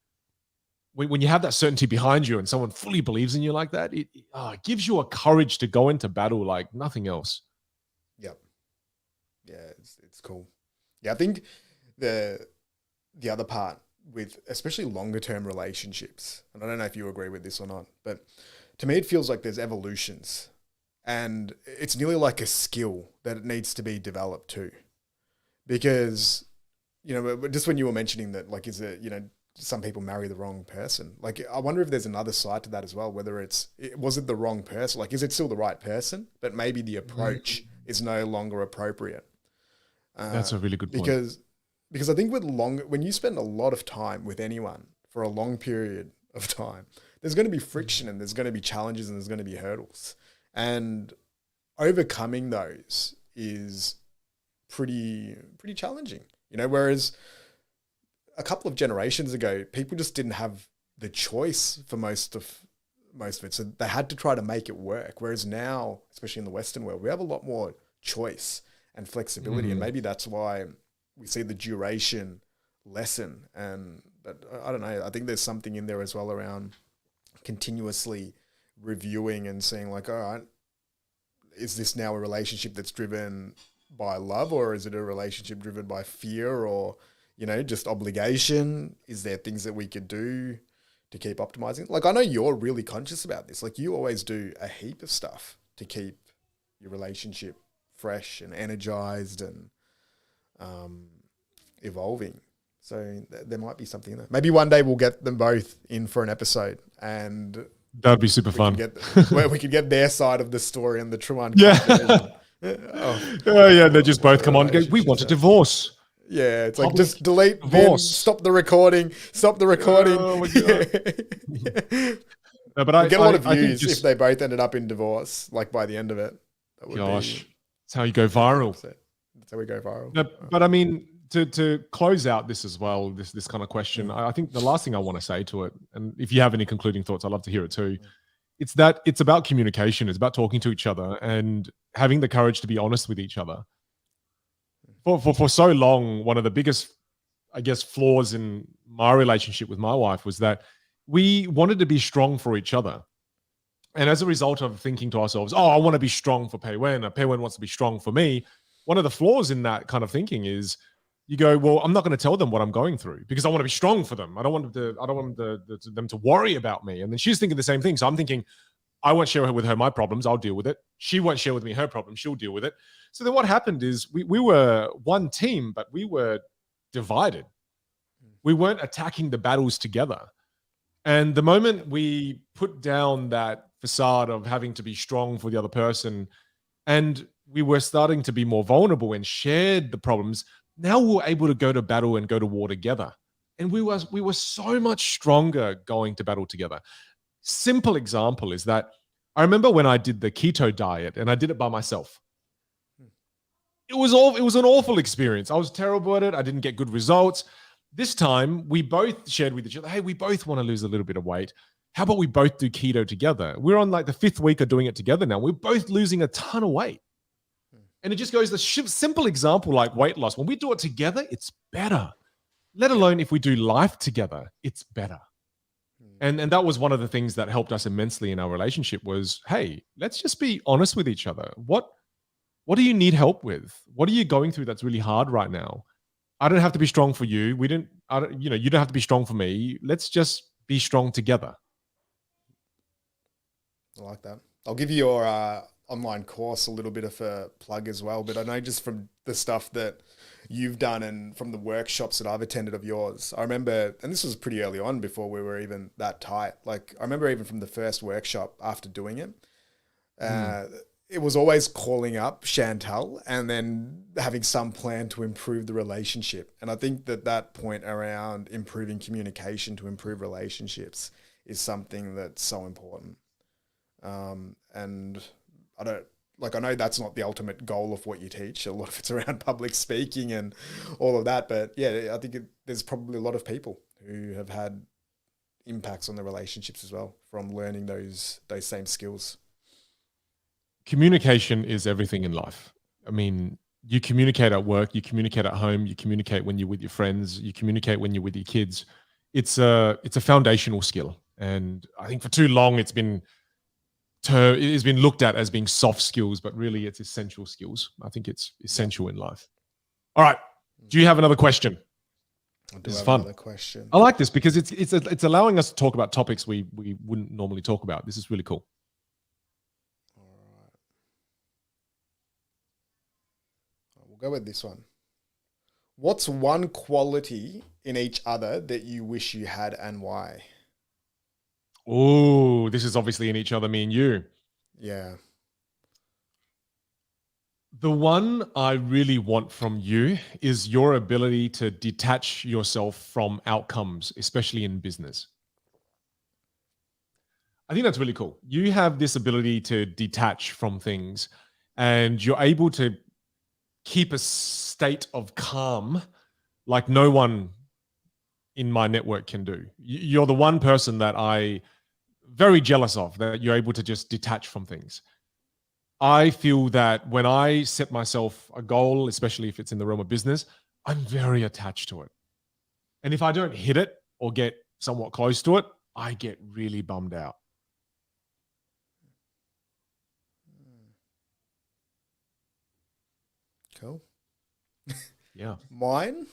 when you have that certainty behind you and someone fully believes in you like that, it gives you a courage to go into battle like nothing else. Yep. Yeah, it's cool. Yeah, I think the other part with especially longer term relationships, and I don't know if you agree with this or not, but to me it feels like there's evolutions, and it's nearly like a skill that it needs to be developed too. Because, just when you were mentioning that, like, is it, some people marry the wrong person. Like, I wonder if there's another side to that as well, whether was it the wrong person? Like, is it still the right person, but maybe the approach is no longer appropriate? That's a really good point. Because I think when you spend a lot of time with anyone for a long period of time, there's going to be friction and there's going to be challenges and there's going to be hurdles. And overcoming those is pretty challenging, whereas a couple of generations ago, people just didn't have the choice for most of it. So they had to try to make it work. Whereas now, especially in the Western world, we have a lot more choice and flexibility. And maybe that's why we see the duration lessen. But I don't know. I think there's something in there as well around continuously reviewing and seeing like, all right, is this now a relationship that's driven by love, or is it a relationship driven by fear, or, just obligation? Is there things that we could do to keep optimizing? Like, I know you're really conscious about this. Like, you always do a heap of stuff to keep your relationship fresh and energized and evolving. So there might be something there. Maybe one day we'll get them both in for an episode, and that'd be super fun. Where we could get their side of the story and the true one. Yeah. They just both come on and go, we want a divorce. Yeah, it's like, just delete divorce. Stop the recording. Oh my God. No, but I get a lot of views if they both ended up in divorce, like by the end of it. That's how you go viral. That's how we go viral. No, but I mean, to close out this as well, this kind of question, I think the last thing I want to say to it, and if you have any concluding thoughts, I'd love to hear it too. It's about communication. It's about talking to each other and having the courage to be honest with each other. For so long, one of the biggest, I guess, flaws in my relationship with my wife was that we wanted to be strong for each other. And as a result of thinking to ourselves, I want to be strong for Pei Wen, or Pei Wen wants to be strong for me, one of the flaws in that kind of thinking is you go, well, I'm not going to tell them what I'm going through because I want to be strong for them. I don't want them to worry about me. And then she's thinking the same thing. So I'm thinking, I won't share with her my problems. I'll deal with it. She won't share with me her problems. She'll deal with it. So then what happened is we were one team, but we were divided. We weren't attacking the battles together. And the moment we put down that facade of having to be strong for the other person, and we were starting to be more vulnerable and shared the problems, now we were able to go to battle and go to war together. And we were so much stronger going to battle together. Simple example is that I remember when I did the keto diet and I did it by myself. It was an awful experience. I was terrible at it. I didn't get good results. This time we both shared with each other, hey, we both want to lose a little bit of weight. How about we both do keto together? We're on like the 5th week of doing it together now. We're both losing a ton of weight. And it just goes the simple example like weight loss. When we do it together, it's better. Let alone if we do life together, it's better. And that was one of the things that helped us immensely in our relationship was, hey, let's just be honest with each other. What do you need help with? What are you going through that's really hard right now? I don't have to be strong for you. You don't have to be strong for me. Let's just be strong together. I like that. I'll give you your online course a little bit of a plug as well, but I know just from the stuff that you've done and from the workshops that I've attended of yours. I remember, and this was pretty early on before we were even that tight. Like I remember even from the first workshop after doing it, it was always calling up Chantal and then having some plan to improve the relationship. And I think that point around improving communication to improve relationships is something that's so important. And I know that's not the ultimate goal of what you teach. A lot of it's around public speaking and all of that. But yeah, I think there's probably a lot of people who have had impacts on their relationships as well from learning those same skills. Communication is everything in life. I mean, you communicate at work, you communicate at home, you communicate when you're with your friends, you communicate when you're with your kids. It's a foundational skill. And I think for too long it has been looked at as being soft skills, but really it's essential skills. I think it's essential in life. All right. Do you have another question? This is fun. Another question. I like this because it's allowing us to talk about topics we wouldn't normally talk about. This is really cool. We'll go with this one. What's one quality in each other that you wish you had and why? Oh, this is obviously in each other, me and you. Yeah. The one I really want from you is your ability to detach yourself from outcomes, especially in business. I think that's really cool. You have this ability to detach from things and you're able to keep a state of calm like no one in my network can do. You're the one person that I very jealous of, that you're able to just detach from things. I feel that when I set myself a goal, especially if it's in the realm of business, I'm very attached to it. And if I don't hit it or get somewhat close to it, I get really bummed out. Cool. Yeah. Mine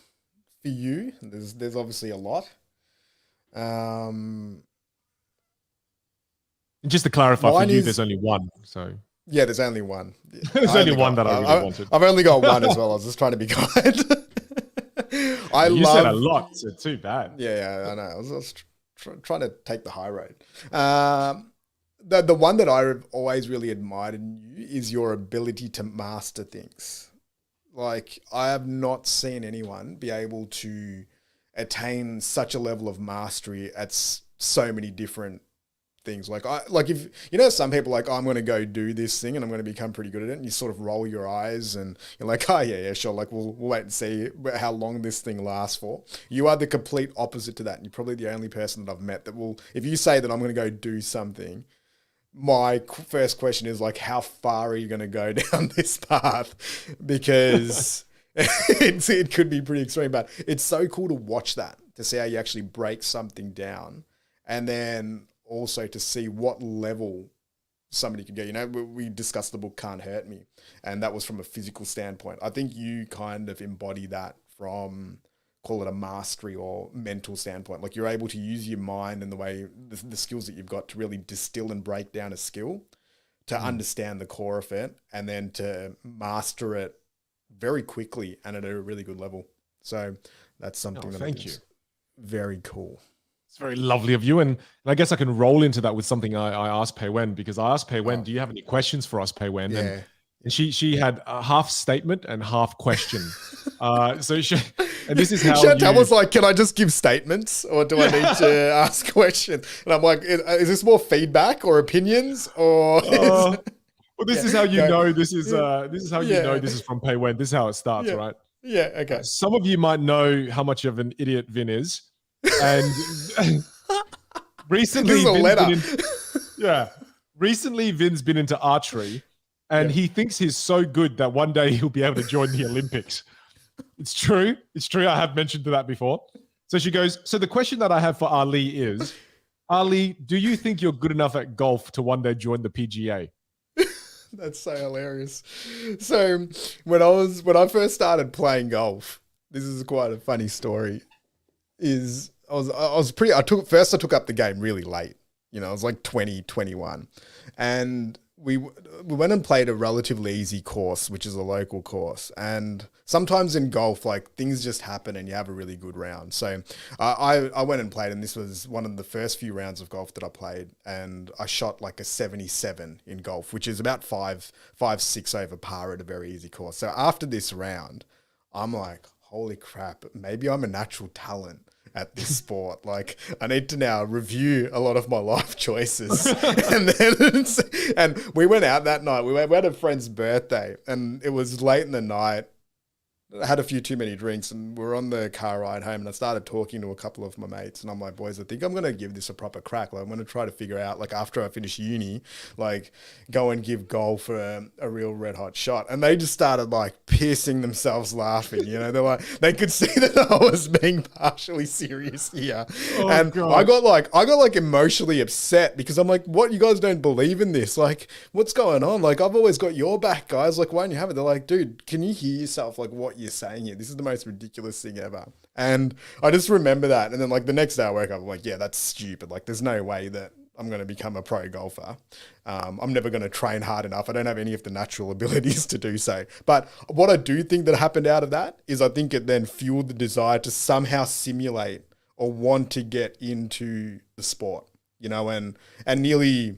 for you, there's obviously a lot. And just to clarify for you, there's only one. So yeah, there's only one. There's only one that I really wanted. I've only got one as well. I was just trying to be kind. You said a lot, so too bad. Yeah, I know. I was trying to take the high road. The one that I've always really admired in you is your ability to master things. Like, I have not seen anyone be able to attain such a level of mastery at so many different things. If you know, some people like, oh, I'm going to go do this thing and I'm going to become pretty good at it, and you sort of roll your eyes and you're like, oh yeah, sure. Like we'll wait and see how long this thing lasts for. You are the complete opposite to that, and you're probably the only person that I've met that will. If you say that I'm going to go do something, my first question is like, how far are you going to go down this path? Because it could be pretty extreme, but it's so cool to watch that, to see how you actually break something down, and then also to see what level somebody can go. You know, we discussed the book Can't Hurt Me, and that was from a physical standpoint. I think you kind of embody that from, call it a mastery or mental standpoint. Like, you're able to use your mind and the way, the skills that you've got to really distill and break down a skill, to understand the core of it, and then to master it very quickly and at a really good level. So that's something that I think is very cool. It's very lovely of you. And I guess I can roll into that with something I asked Pei Wen, because I asked Pei Wen, do you have any questions for us, Pei Wen? Yeah. And she had a half statement and half question. And this is how Chantal was like, can I just give statements, or do I need to ask questions? And I'm like, is this more feedback or opinions, or? Well, this is how you know this is how you know this is from Pei Wen. This is how it starts, right? Yeah. Okay. Some of you might know how much of an idiot Vin is, and recently, this is a letter. Recently, Vin's been into archery, and he thinks he's so good that one day he'll be able to join the Olympics. It's true. It's true. I have mentioned that before. So she goes, so the question that I have for Ali is, Ali, do you think you're good enough at golf to one day join the PGA? That's so hilarious. So when I first started playing golf, this is quite a funny story. I took up the game really late. You know, I was like 20, 21. And we went and played a relatively easy course, which is a local course. And sometimes in golf, like things just happen and you have a really good round. So I went and played, and this was one of the first few rounds of golf that I played, and I shot like a 77 in golf, which is about 5.6 over par at a very easy course. So after this round, I'm like, holy crap, maybe I'm a natural talent at this sport. Like, I need to now review a lot of my life choices. and we went out that night. We had a friend's birthday, and it was late in the night. I had a few too many drinks, and we were on the car ride home, and I started talking to a couple of my mates, and I'm like, boys, I think I'm going to give this a proper crack. Like, I'm going to try to figure out, like, after I finish uni, like, go and give golf a real red hot shot. And they just started like piercing themselves laughing, you know, they're like, they could see that I was being partially serious here. And God. I got like emotionally upset, because I'm like, what, you guys don't believe in this? Like, what's going on? Like, I've always got your back, guys. Like, why don't you have it? They're like, dude, can you hear yourself? Like, what you're saying here? This is the most ridiculous thing ever. And I just remember that. And then like the next day I woke up, I'm like, yeah, that's stupid. Like, there's no way that I'm going to become a pro golfer. I'm never going to train hard enough. I don't have any of the natural abilities to do so. But what I do think that happened out of that is I think it then fueled the desire to somehow simulate or want to get into the sport, you know, and nearly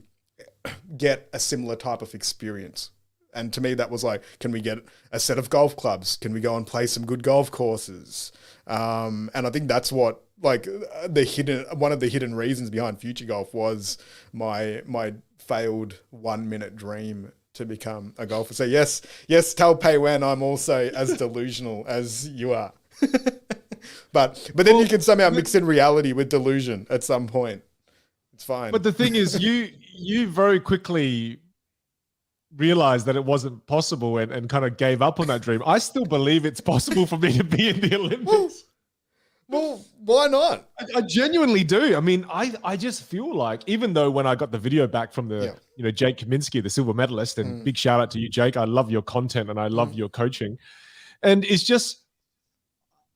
get a similar type of experience. And to me, that was like, can we get a set of golf clubs? Can we go and play some good golf courses? And I think that's what, like, one of the hidden reasons behind Future Golf was my failed 1 minute dream to become a golfer. So yes, tell Pei Wen I'm also as delusional as you are. but then you can somehow mix in reality with delusion at some point. It's fine. But the thing is, you very quickly realized that it wasn't possible and kind of gave up on that dream. I still believe it's possible for me to be in the Olympics. Well, why not? I genuinely do. I mean, I just feel like, even though when I got the video back from the, Jake Kaminsky, the silver medalist, and big shout out to you, Jake. I love your content and I love your coaching. And it's just,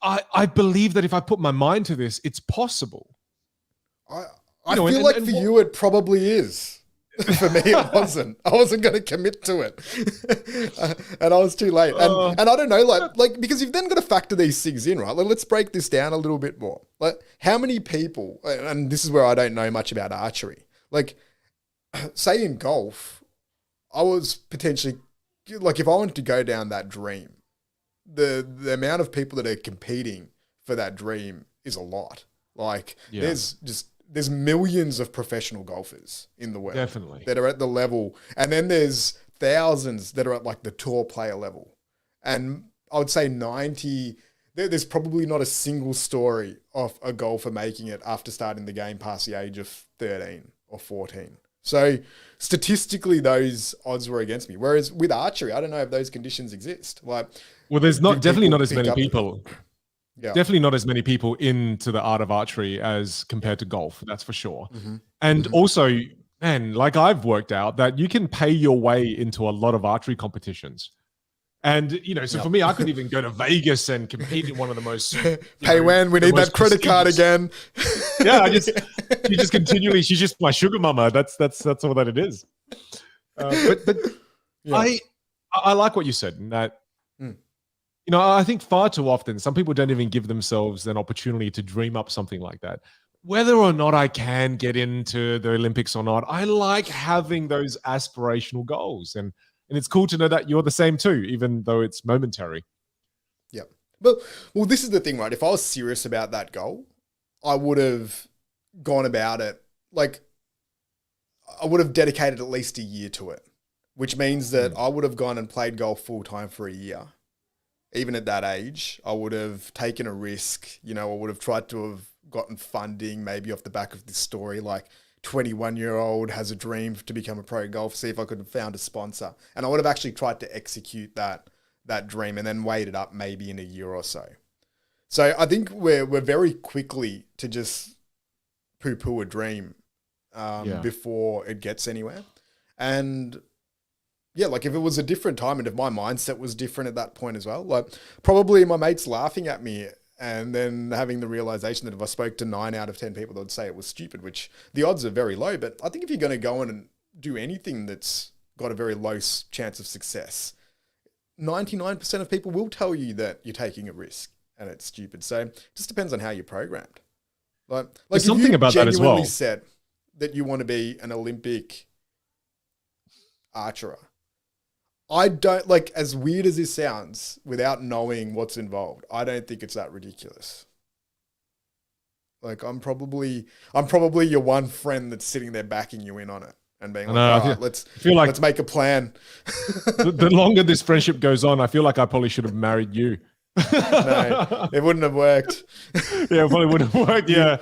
I believe that if I put my mind to this, it's possible. I feel like for you, it probably is. For me, it wasn't. I wasn't going to commit to it. And I was too late. And I don't know, like, because you've then got to factor these things in, right? Like, let's break this down a little bit more. Like, how many people, and this is where I don't know much about archery, like, say in golf, I was potentially, like, if I wanted to go down that dream, the amount of people that are competing for that dream is a lot. Like, there's millions of professional golfers in the world. Definitely. That are at the level. And then there's thousands that are at like the tour player level. And I would say 90, there's probably not a single story of a golfer making it after starting the game past the age of 13 or 14. So statistically, those odds were against me. Whereas with archery, I don't know if those conditions exist. Like, well, there's definitely not as many people. Yeah. Definitely not as many people into the art of archery as compared to golf. That's for sure. And also, man, like, I've worked out that you can pay your way into a lot of archery competitions. And, so for me, I could even go to Vegas and compete in one of the most... Pei Wen, we need that credit card again. Yeah, she's just my sugar mama. That's all that it is. But I like what you said, in that, I think far too often, some people don't even give themselves an opportunity to dream up something like that. Whether or not I can get into the Olympics or not, I like having those aspirational goals. And it's cool to know that you're the same too, even though it's momentary. Yeah. Well, this is the thing, right? If I was serious about that goal, I would have gone about it, like, I would have dedicated at least a year to it, which means that I would have gone and played golf full time for a year. Even at that age, I would have taken a risk. I would have tried to have gotten funding, maybe off the back of this story, like 21-year-old has a dream to become a pro golfer, see if I could have found a sponsor. And I would have actually tried to execute that dream and then waited up maybe in a year or so. So I think we're very quickly to just poo-poo a dream before it gets anywhere. And yeah, like, if it was a different time and if my mindset was different at that point as well, like, probably my mates laughing at me and then having the realization that if I spoke to 9 out of 10 people, they'd say it was stupid, which the odds are very low. But I think if you're going to go in and do anything that's got a very low chance of success. 99% of people will tell you that you're taking a risk and it's stupid. So it just depends on how you're programmed. Like There's something about that as well. Genuinely said that you want to be an Olympic archer. I don't, like, as weird as this sounds, without knowing what's involved, I don't think it's that ridiculous. Like, I'm probably your one friend that's sitting there backing you in on it and being like, all right, let's make a plan. The longer this friendship goes on, I feel like I probably should have married you. No, it wouldn't have worked. Yeah, it probably wouldn't have worked. Yeah.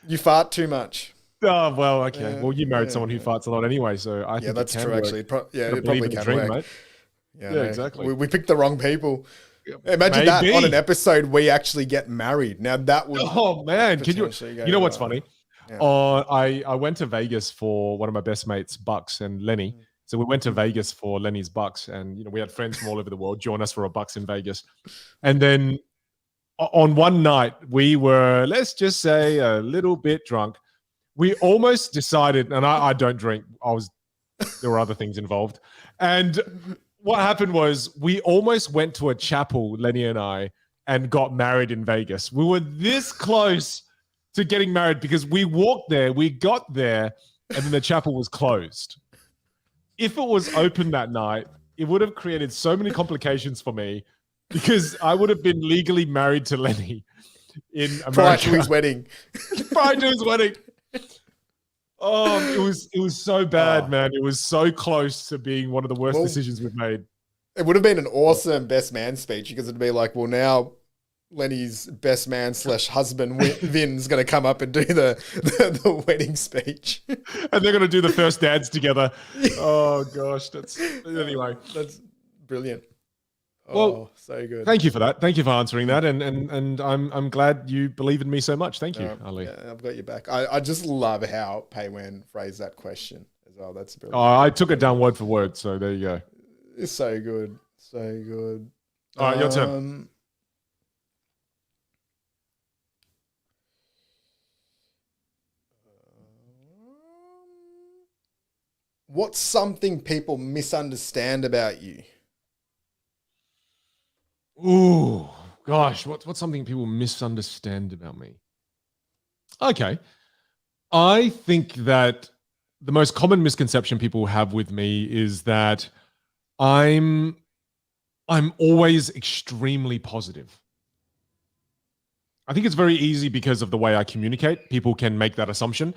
You fart too much. Oh, well, okay. Well, you married someone who farts a lot anyway, so I think that's true, work. actually. It probably can work. Mate. Yeah, exactly. We picked the wrong people. Imagine that on an episode we actually get married. Now that would. Oh man, can you know what's funny? Yeah. I went to Vegas for one of my best mates, Bucks and Lenny. So we went to Vegas for Lenny's Bucks, and we had friends from all over the world join us for a Bucks in Vegas. And then on one night we were, let's just say, a little bit drunk. We almost decided, and I don't drink. There were other things involved, and what happened was we almost went to a chapel, Lenny and I, and got married in Vegas. We were this close to getting married because we walked there, we got there, and then the chapel was closed. If it was open that night, it would have created so many complications for me because I would have been legally married to Lenny in America. Prior to his wedding. Prior to his wedding. Oh, it was so bad, man. It was so close to being one of the worst decisions we've made. It would have been an awesome best man speech because it'd be like, well, now Lenny's best man / husband, Vin's going to come up and do the wedding speech. And they're going to do the first dance together. Oh, gosh. Anyway. That's brilliant. Well, so good. Thank you for that. Thank you for answering that, and I'm glad you believe in me so much. Thank you, Ali. Yeah, I've got your back. I just love how Pei-Wen phrased that question as well. That's brilliant. I took it down word for word, so there you go. It's so good, so good. All right, your turn. What's something people misunderstand about you? Ooh, gosh, what's something people misunderstand about me? Okay. I think that the most common misconception people have with me is that I'm always extremely positive. I think it's very easy because of the way I communicate. People can make that assumption.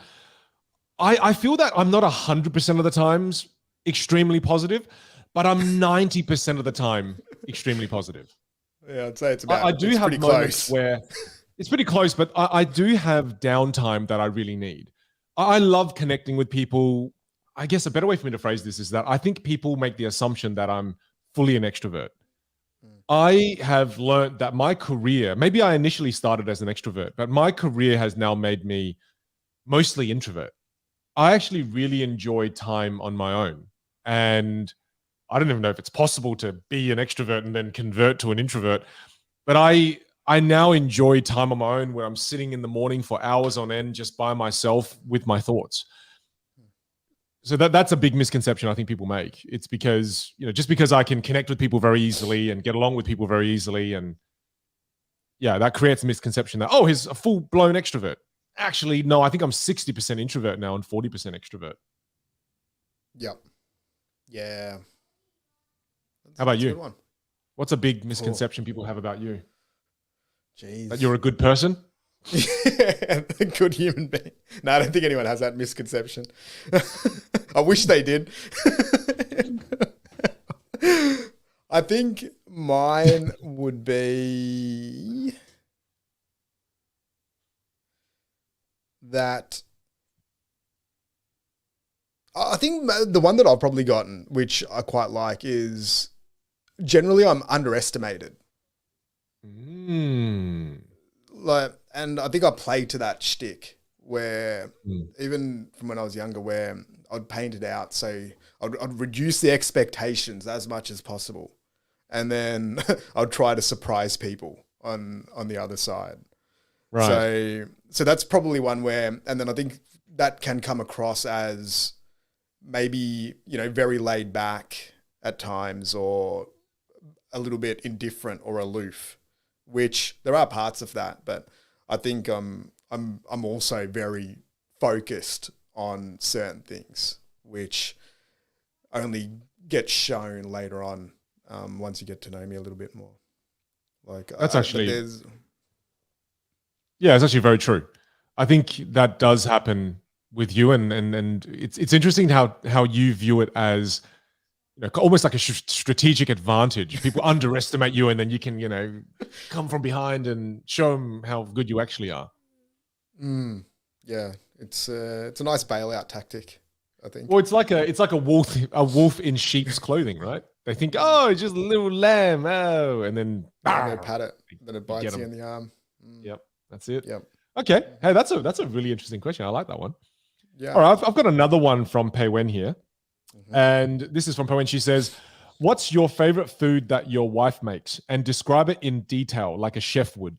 I feel that I'm not 100% of the times extremely positive, but I'm 90% of the time extremely positive. Yeah, I'd say it's about. I do have moments where it's pretty close, but I do have downtime that I really need. I love connecting with people. I guess a better way for me to phrase this is that I think people make the assumption that I'm fully an extrovert. I have learned that my career, maybe I initially started as an extrovert, but my career has now made me mostly introvert. I actually really enjoy time on my own. And I don't even know if it's possible to be an extrovert and then convert to an introvert, but I now enjoy time on my own where I'm sitting in the morning for hours on end just by myself with my thoughts. So that's a big misconception I think people make. It's because, just because I can connect with people very easily and get along with people very easily, and yeah, that creates a misconception that, oh, he's a full-blown extrovert. Actually, no, I think I'm 60% introvert now and 40% extrovert. Yep. Yeah. How about you? What's a big misconception people have about you? Jeez. That you're a good person? Yeah, a good human being. No, I don't think anyone has that misconception. I wish they did. I think mine would be that I think the one that I've probably gotten, which I quite like, is generally I'm underestimated. And I think I play to that shtick where even from when I was younger, where I'd paint it out. So I'd reduce the expectations as much as possible. And then I'd try to surprise people on the other side. Right. So that's probably one where, and then I think that can come across as maybe, very laid back at times, or a little bit indifferent or aloof, which there are parts of that, but I think I'm also very focused on certain things, which only get shown later on, once you get to know me a little bit more. Like That's actually, yeah, it's actually very true. I think that does happen with you, and it's interesting how you view it as, almost like a strategic advantage. People underestimate you, and then you can, come from behind and show them how good you actually are. Yeah, it's a nice bailout tactic, I think. Well, it's like a wolf in sheep's clothing, right? They think, oh, it's just a little lamb, oh, and then they pat it, then it bites you in the arm. Yep, that's it. Yep. Okay, hey, that's a really interesting question. I like that one. Yeah. All right, I've got another one from Pei Wen here, and this is from Pei Wen. She says, "What's your favorite food that your wife makes, and describe it in detail, like a chef would."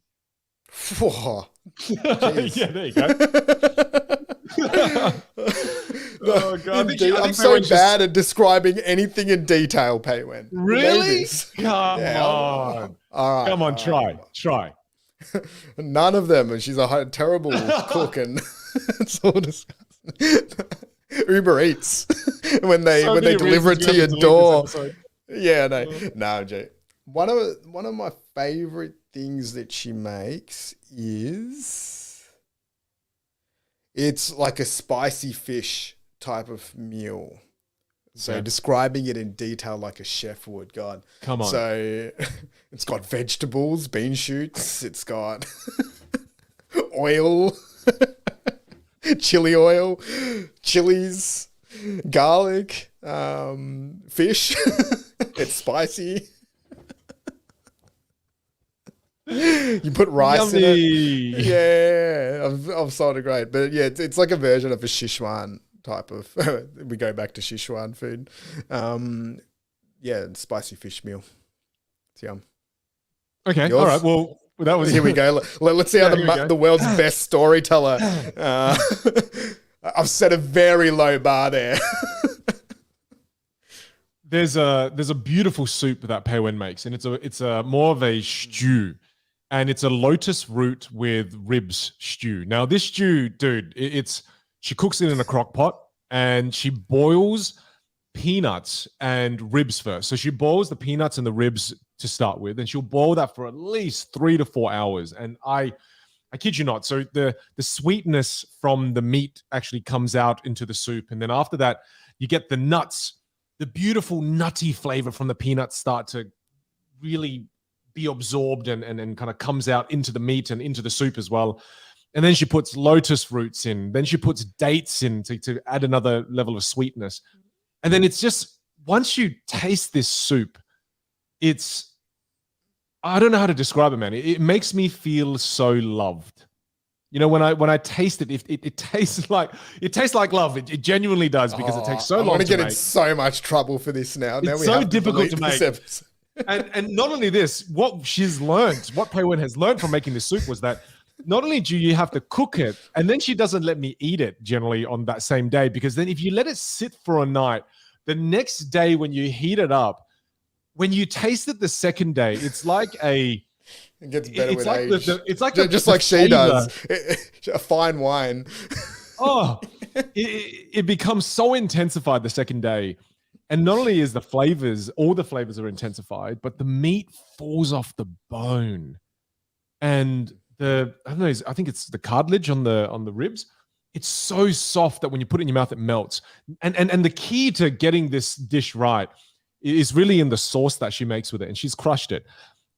Whoa. Yeah, there you go. Oh, God. I'm so bad at describing anything in detail, Pei Wen. Really? Come on. All right. Come on, try. None of them, and she's a terrible cook, and it's all disgusting. Uber Eats when they deliver it to your door. Yeah, no, Jay. One of my favorite things that she makes is, it's like a spicy fish type of meal. So describing it in detail like a chef would, God. Come on. So it's got vegetables, bean shoots, it's got oil, chili oil, chilies, garlic, fish. It's spicy. You put rice in it. Yeah, I've sold it great. But yeah, it's like a version of a Sichuan type of, we go back to Sichuan food. Yeah, spicy fish meal. It's yum. Okay, yours? All right. Well, that was... Here we go. Let's see how the world's best storyteller. I've set a very low bar there. There's a beautiful soup that Pei Wen makes, and it's a more of a stew, and it's a lotus root with ribs stew. Now this stew, dude, she cooks it in a crock pot, and she boils peanuts and ribs first. So she boils the peanuts and the ribs to start with, and she'll boil that for at least 3 to 4 hours. And I kid you not. So the sweetness from the meat actually comes out into the soup, and then after that, you get the nuts. The beautiful nutty flavor from the peanuts start to really be absorbed and kind of comes out into the meat and into the soup as well. And then she puts lotus roots in. Then she puts dates in to add another level of sweetness. And then it's just, once you taste this soup, I don't know how to describe it, man. It makes me feel so loved. When I taste it, it tastes like love. It genuinely does, because it takes so long to make. I'm going to get in so much trouble for this now. It's so difficult to make. And not only this, what Pei Wen has learned from making this soup was that not only do you have to cook it, and then she doesn't let me eat it generally on that same day, because then if you let it sit for a night, the next day when you heat it up, when you taste it the second day, it's like it gets better with age. It's like just like she does. A fine wine. Oh, it becomes so intensified the second day. And not only is all the flavors are intensified, but the meat falls off the bone. And I don't know, I think it's the cartilage on the ribs. It's so soft that when you put it in your mouth, it melts. And the key to getting this dish right is really in the sauce that she makes with it. And she's crushed it.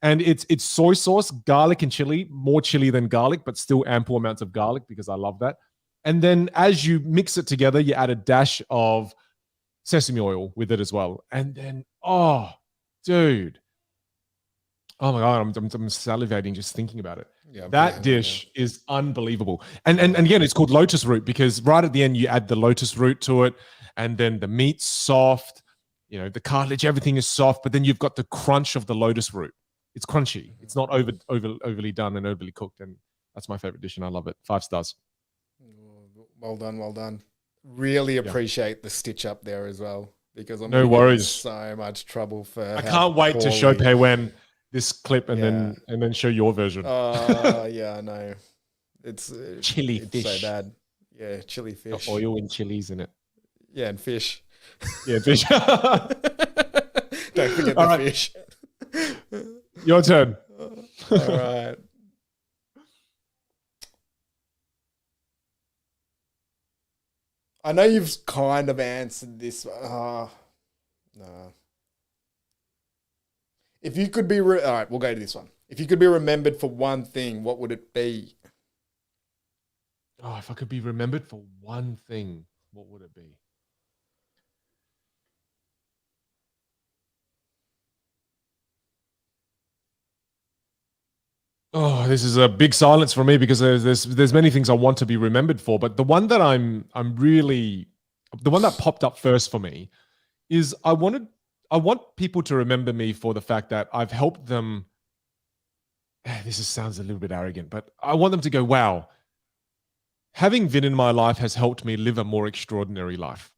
And it's soy sauce, garlic, and chili, more chili than garlic, but still ample amounts of garlic, because I love that. And then as you mix it together, you add a dash of sesame oil with it as well. And then, oh, dude. Oh my God, I'm salivating just thinking about it. Yeah, that dish is unbelievable. And again, it's called lotus root, because right at the end, you add the lotus root to it, and then the meat's soft, the cartilage, everything is soft, but then you've got the crunch of the lotus root. It's crunchy. It's not overly done and overly cooked. And that's my favorite dish, and I love it. 5 stars. Well done. really Yeah. appreciate the stitch up there as well, because I'm No gonna get in worries. so much trouble for I how can't wait to show poorly. Peiwen this clip and Yeah. then show your version. Yeah, I know. It's Chili it's so fish. bad. Yeah, chili The fish. oil and chilies in it. Yeah, and fish. Yeah, fish. Don't forget All the right. fish. Your turn. All right. I know you've kind of answered this. No. If you could be, all right, we'll go to this one. If you could be remembered for one thing, what would it be? Oh, if I could be remembered for one thing, what would it be? Oh, this is a big silence for me because there's many things I want to be remembered for, but the one that the one that popped up first for me is I want people to remember me for the fact that I've helped them. Sounds a little bit arrogant, but I want them to go, wow, having Vin in my life has helped me live a more extraordinary life.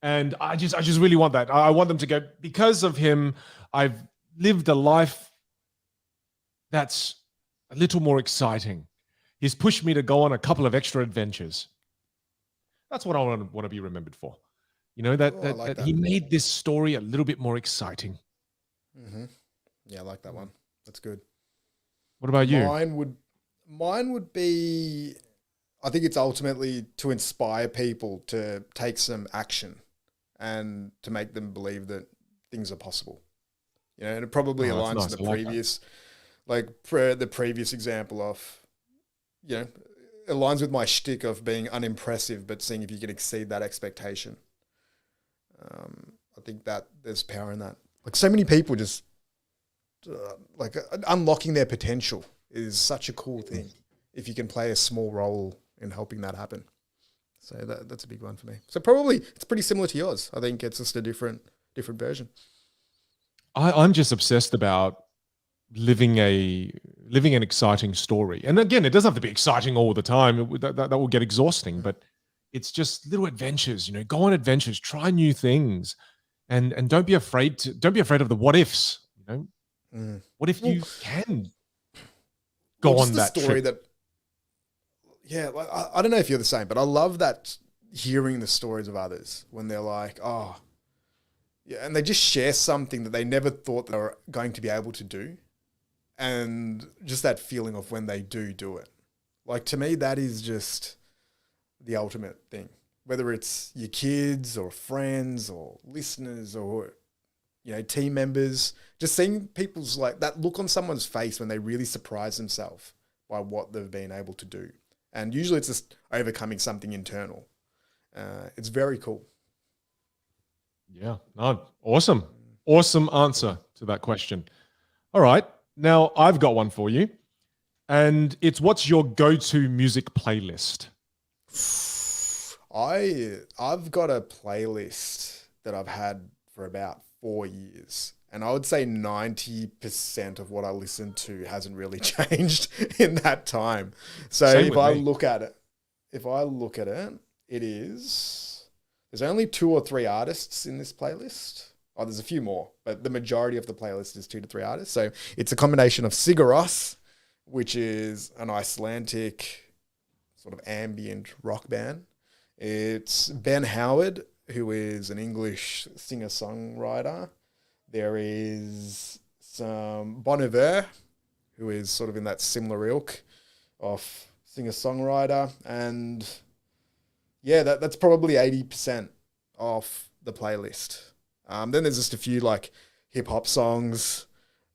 And I just really want that. I want them to go, because of him, I've lived a life that's a little more exciting. He's pushed me to go on a couple of extra adventures. That's what I want to be remembered for. You know, that he made this story a little bit more exciting. Mm-hmm. Yeah, I like that one. That's good. What about you? Mine would be, I think it's ultimately to inspire people to take some action and to make them believe that things are possible. You know, and it probably aligns to the previous, the previous example of, you know, it aligns with my shtick of being unimpressive, but seeing if you can exceed that expectation. I think that there's power in that. Like, so many people just unlocking their potential is such a cool thing if you can play a small role in helping that happen. So that's a big one for me. So probably it's pretty similar to yours. I think it's just a different version. I'm just obsessed about living an exciting story. And again, it doesn't have to be exciting all the time. That will get exhausting, but it's just little adventures, you know, go on adventures, try new things, and don't be afraid of the what ifs, you know. What if you can go on that story trip? Like, I don't know if you're the same, but I love that, hearing the stories of others when they're like, oh, yeah, and they just share something that they never thought they were going to be able to do. And just that feeling of when they do it. Like, to me, that is just the ultimate thing. Whether it's your kids or friends or listeners or, you know, team members, just seeing people's, like, that look on someone's face when they really surprise themselves by what they've been able to do. And usually it's just overcoming something internal. It's very cool. Yeah. No, awesome. Awesome answer to that question. All right. Now I've got one for you. And it's, what's your go-to music playlist? I've got a playlist that I've had for about 4 years. And I would say 90% of what I listen to hasn't really changed in that time. So if I look at it, it is, there's only 2 or 3 artists in this playlist. Oh, there's a few more, but the majority of the playlist is 2 to 3 artists. So it's a combination of Sigur Rós, which is an Icelandic sort of ambient rock band. It's Ben Howard, who is an English singer-songwriter. There is some Bon Iver, who is sort of in that similar ilk of singer-songwriter. And yeah, that's probably 80% of the playlist. Then there's just a few like hip-hop songs,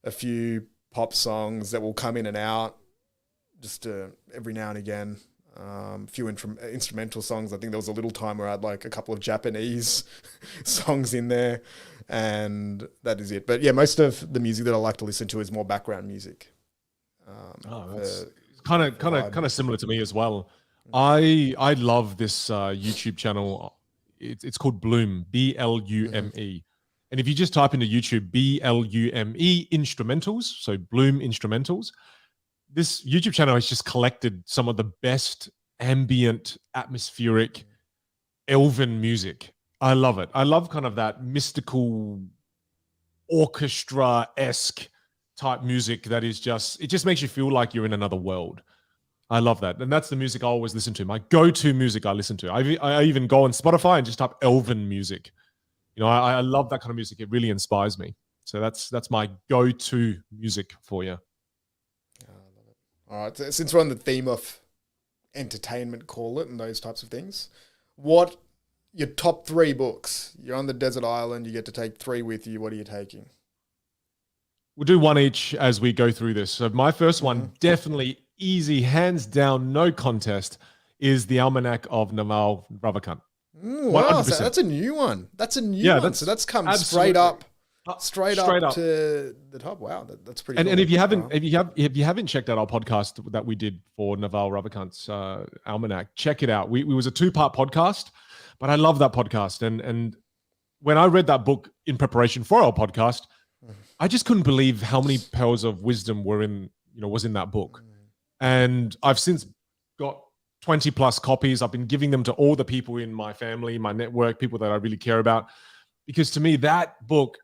a few pop songs that will come in and out just every now and again. A few instrumental songs. I think there was a little time where I had like a couple of Japanese songs in there, and that is it. But yeah, most of the music that I like to listen to is more background music. That's kind of similar to me as well. I love this YouTube channel. It's called Bloom, Blume. And if you just type into YouTube, Blume instrumentals, so Bloom instrumentals, this YouTube channel has just collected some of the best ambient, atmospheric elven music. I love it. I love kind of that mystical orchestra-esque type music that is it just makes you feel like you're in another world. I love that. And that's the music I always listen to. My go-to music I listen to. I even go on Spotify and just type elven music. I love that kind of music. It really inspires me. So that's my go-to music for you. All right. So since we're on the theme of entertainment, call it, and those types of things, what your top 3 books? You're on the desert island. You get to take 3 with you. What are you taking? We'll do one each as we go through this. So my first one, definitely easy, hands down, no contest, is the Almanac of Naval Ravikant. Wow, so that's a new one. That's a new one. So that's come straight up to the top. Wow, that's pretty. And cool. and if you haven't checked out our podcast that we did for Naval Ravikant's Almanac, check it out. We was a 2-part podcast, but I love that podcast. And when I read that book in preparation for our podcast, I just couldn't believe how many pearls of wisdom was in that book. And I've since got 20 plus copies. I've been giving them to all the people in my family, my network, people that I really care about. Because to me, that book,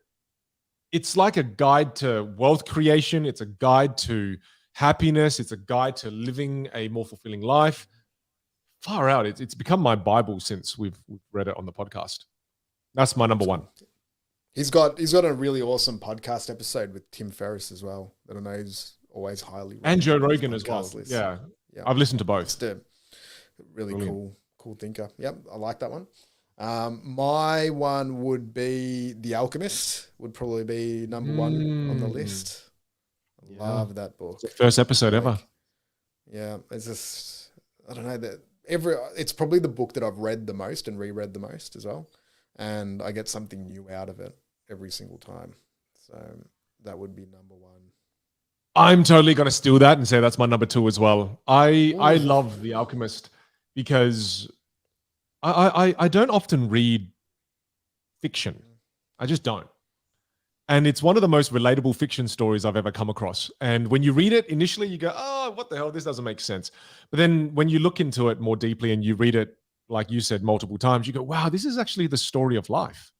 it's like a guide to wealth creation. It's a guide to happiness. It's a guide to living a more fulfilling life. Far out. It's become my Bible since we've read it on the podcast. That's my number 1. He's got a really awesome podcast episode with Tim Ferriss as well that I know is always highly rated. And Joe Rogan as well. Yeah. I've listened to both. Just a really cool thinker. Yep, I like that one. My one would be The Alchemist, would probably be number 1 on the list. I love that book. It's the first episode ever. Yeah, it's just, I don't know, it's probably the book that I've read the most and reread the most as well. And I get something new out of it every single time. So that would be number 1. I'm totally going to steal that and say that's my number 2 as well. I love The Alchemist because I don't often read fiction. I just don't. And it's one of the most relatable fiction stories I've ever come across. And when you read it, initially you go, oh, what the hell? This doesn't make sense. But then when you look into it more deeply and you read it, like you said, multiple times, you go, wow, this is actually the story of life.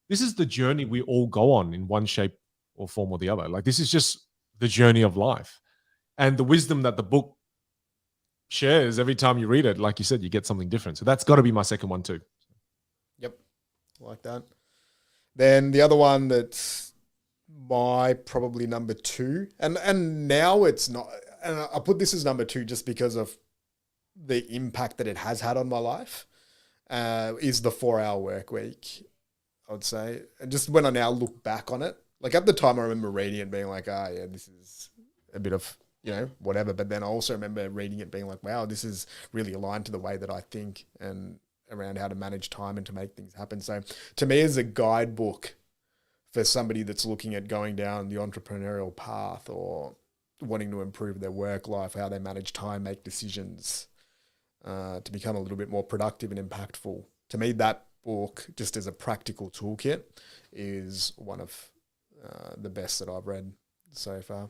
This is the journey we all go on in one shape or form or the other. Like, this is just the journey of life. And the wisdom that the book shares every time you read it, like you said, you get something different. So that's got to be my second one too. Yep. Like that. Then the other one that's my probably number 2, and now it's not, and I put this as number 2 just because of the impact that it has had on my life, is the 4-Hour Work Week, I would say. And just when I now look back on it, like at the time I remember reading it being like, yeah, this is a bit of, whatever. But then I also remember reading it being like, wow, this is really aligned to the way that I think and around how to manage time and to make things happen. So to me, as a guidebook for somebody that's looking at going down the entrepreneurial path or wanting to improve their work life, how they manage time, make decisions, to become a little bit more productive and impactful. To me, that book, just as a practical toolkit, is one of the best that I've read so far.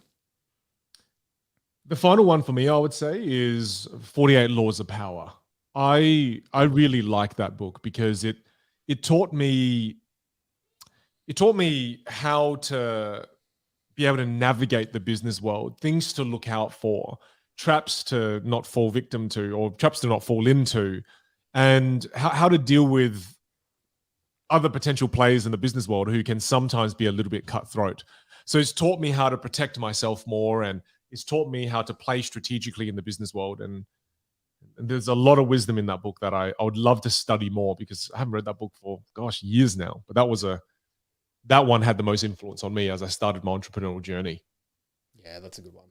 The final one for me, I would say, is 48 Laws of Power. I really like that book because it taught me how to be able to navigate the business world, things to look out for, traps to not fall victim to, or traps to not fall into, and how to deal with other potential players in the business world who can sometimes be a little bit cutthroat. So it's taught me how to protect myself more, and it's taught me how to play strategically in the business world. And there's a lot of wisdom in that book that I would love to study more, because I haven't read that book for, years now. But that one had the most influence on me as I started my entrepreneurial journey. Yeah, that's a good one.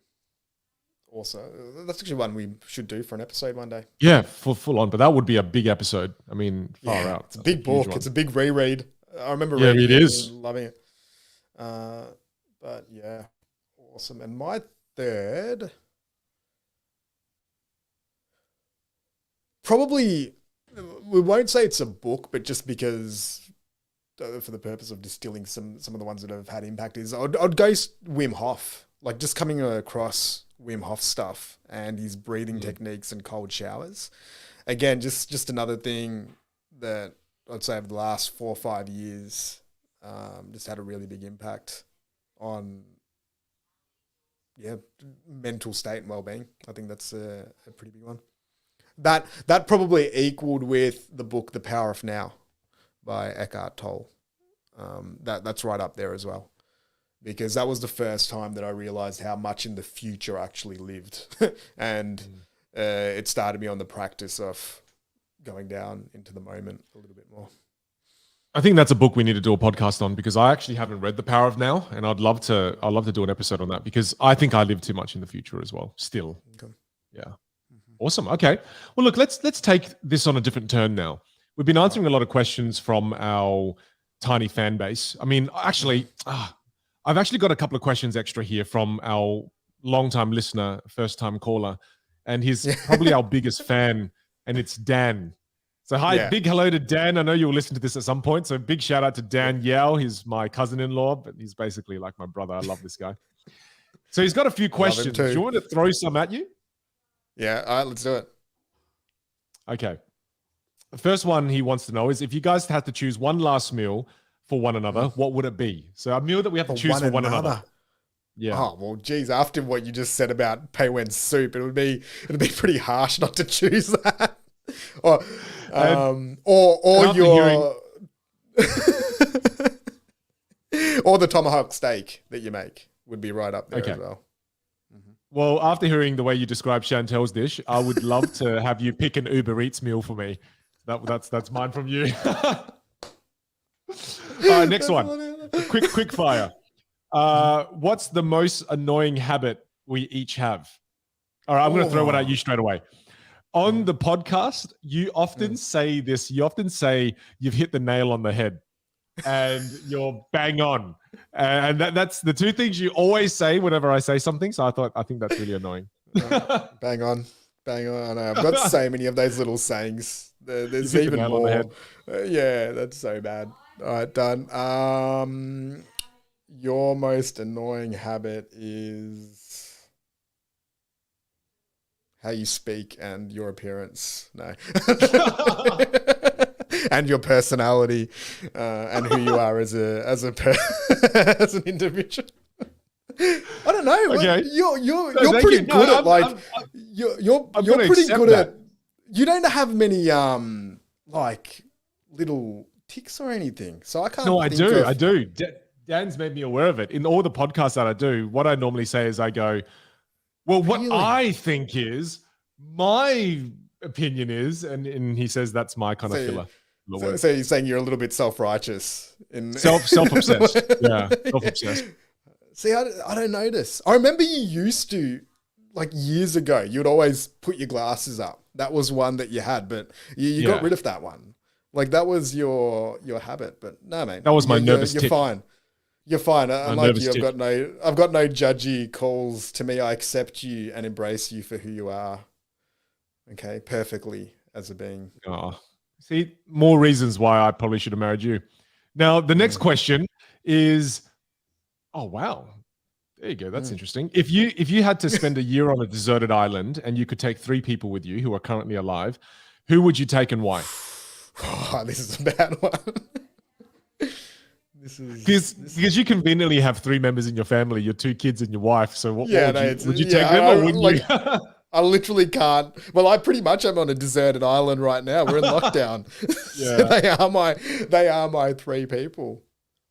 Also, that's actually one we should do for an episode one day. Yeah, full on. But that would be a big episode. I mean, far out. It's a big book. It's a big reread. I remember reading it and loving it. But yeah, awesome. And my third, probably, we won't say it's a book, but just because, for the purpose of distilling some of the ones that have had impact, is I'd go Wim Hof. Like, just coming across Wim Hof stuff and his breathing techniques and cold showers. Again, just another thing that I'd say over the last 4 or 5 years just had a really big impact on mental state and well-being. I think that's a pretty big one. That probably equaled with the book The Power of Now by Eckhart Tolle. That's right up there as well, because that was the first time that I realized how much in the future I actually lived. And it started me on the practice of going down into the moment a little bit more. I think that's a book we need to do a podcast on, because I actually haven't read The Power of Now, and I'd love to do an episode on that, because I think I live too much in the future as well. Still. Okay. Yeah. Awesome. Okay. Well, look, let's take this on a different turn now. We've been answering a lot of questions from our tiny fan base. I mean, actually, I've actually got a couple of questions extra here from our long-time listener, first-time caller, and he's probably our biggest fan, and it's Dan. So hi, big hello to Dan. I know you'll listen to this at some point. So big shout out to Dan Yao. He's my cousin-in-law, but he's basically like my brother. I love this guy. So he's got a few questions. Do you want to throw some at you? Yeah, all right, let's do it. Okay. The first one he wants to know is, if you guys had to choose one last meal for one another, what would it be? So a meal that we have to choose for one another. Yeah. Oh, well, geez, after what you just said about Pei Wen's soup, it'd be pretty harsh not to choose that. Or your or the tomahawk steak that you make would be right up there as well. Well, after hearing the way you describe Chantel's dish, I would love to have you pick an Uber Eats meal for me. That's mine from you. All right, next one. Quick fire. What's the most annoying habit we each have? All right, I'm going to throw one at you straight away. On the podcast, you often say this. You often say you've hit the nail on the head, and you're bang on. And that's the two things you always say whenever I say something. So I think that's really annoying. Bang on. I've got so many of those little sayings. There's even more. Yeah, that's so bad. All right, done. Your most annoying habit is how you speak and your appearance. No. And your personality, and who you are as an individual. I don't know. Okay. You're pretty good at like you're pretty good at. You don't have many like little tics or anything, so I can't. No, I do. Dan's made me aware of it in all the podcasts that I do. What I normally say is I go, well, what I think is, my opinion is, and he says that's my kind of filler. So you're saying you're a little bit self-righteous in self-obsessed. Yeah, self-obsessed. See, I don't notice. I remember you used to, like years ago, you'd always put your glasses up. That was one that you had, but you got rid of that one. Like that was your habit. But no, mate. That was my nervous You're tick. fine. You're fine. Unlike you, I've got no judgy calls. To me, I accept you and embrace you for who you are. Okay, perfectly as a being. Oh, see, more reasons why I probably should have married you. Now, the next question is, oh wow, there you go. That's interesting. If you had to spend a year on a deserted island and you could take 3 people with you who are currently alive, who would you take and why? Oh, this is a bad one. Because you conveniently have 3 members in your family, your 2 kids and your wife. So would you take them or wouldn't you? I literally can't. Well, I pretty much am on a deserted island right now. We're in lockdown. Yeah. So they are my 3 people.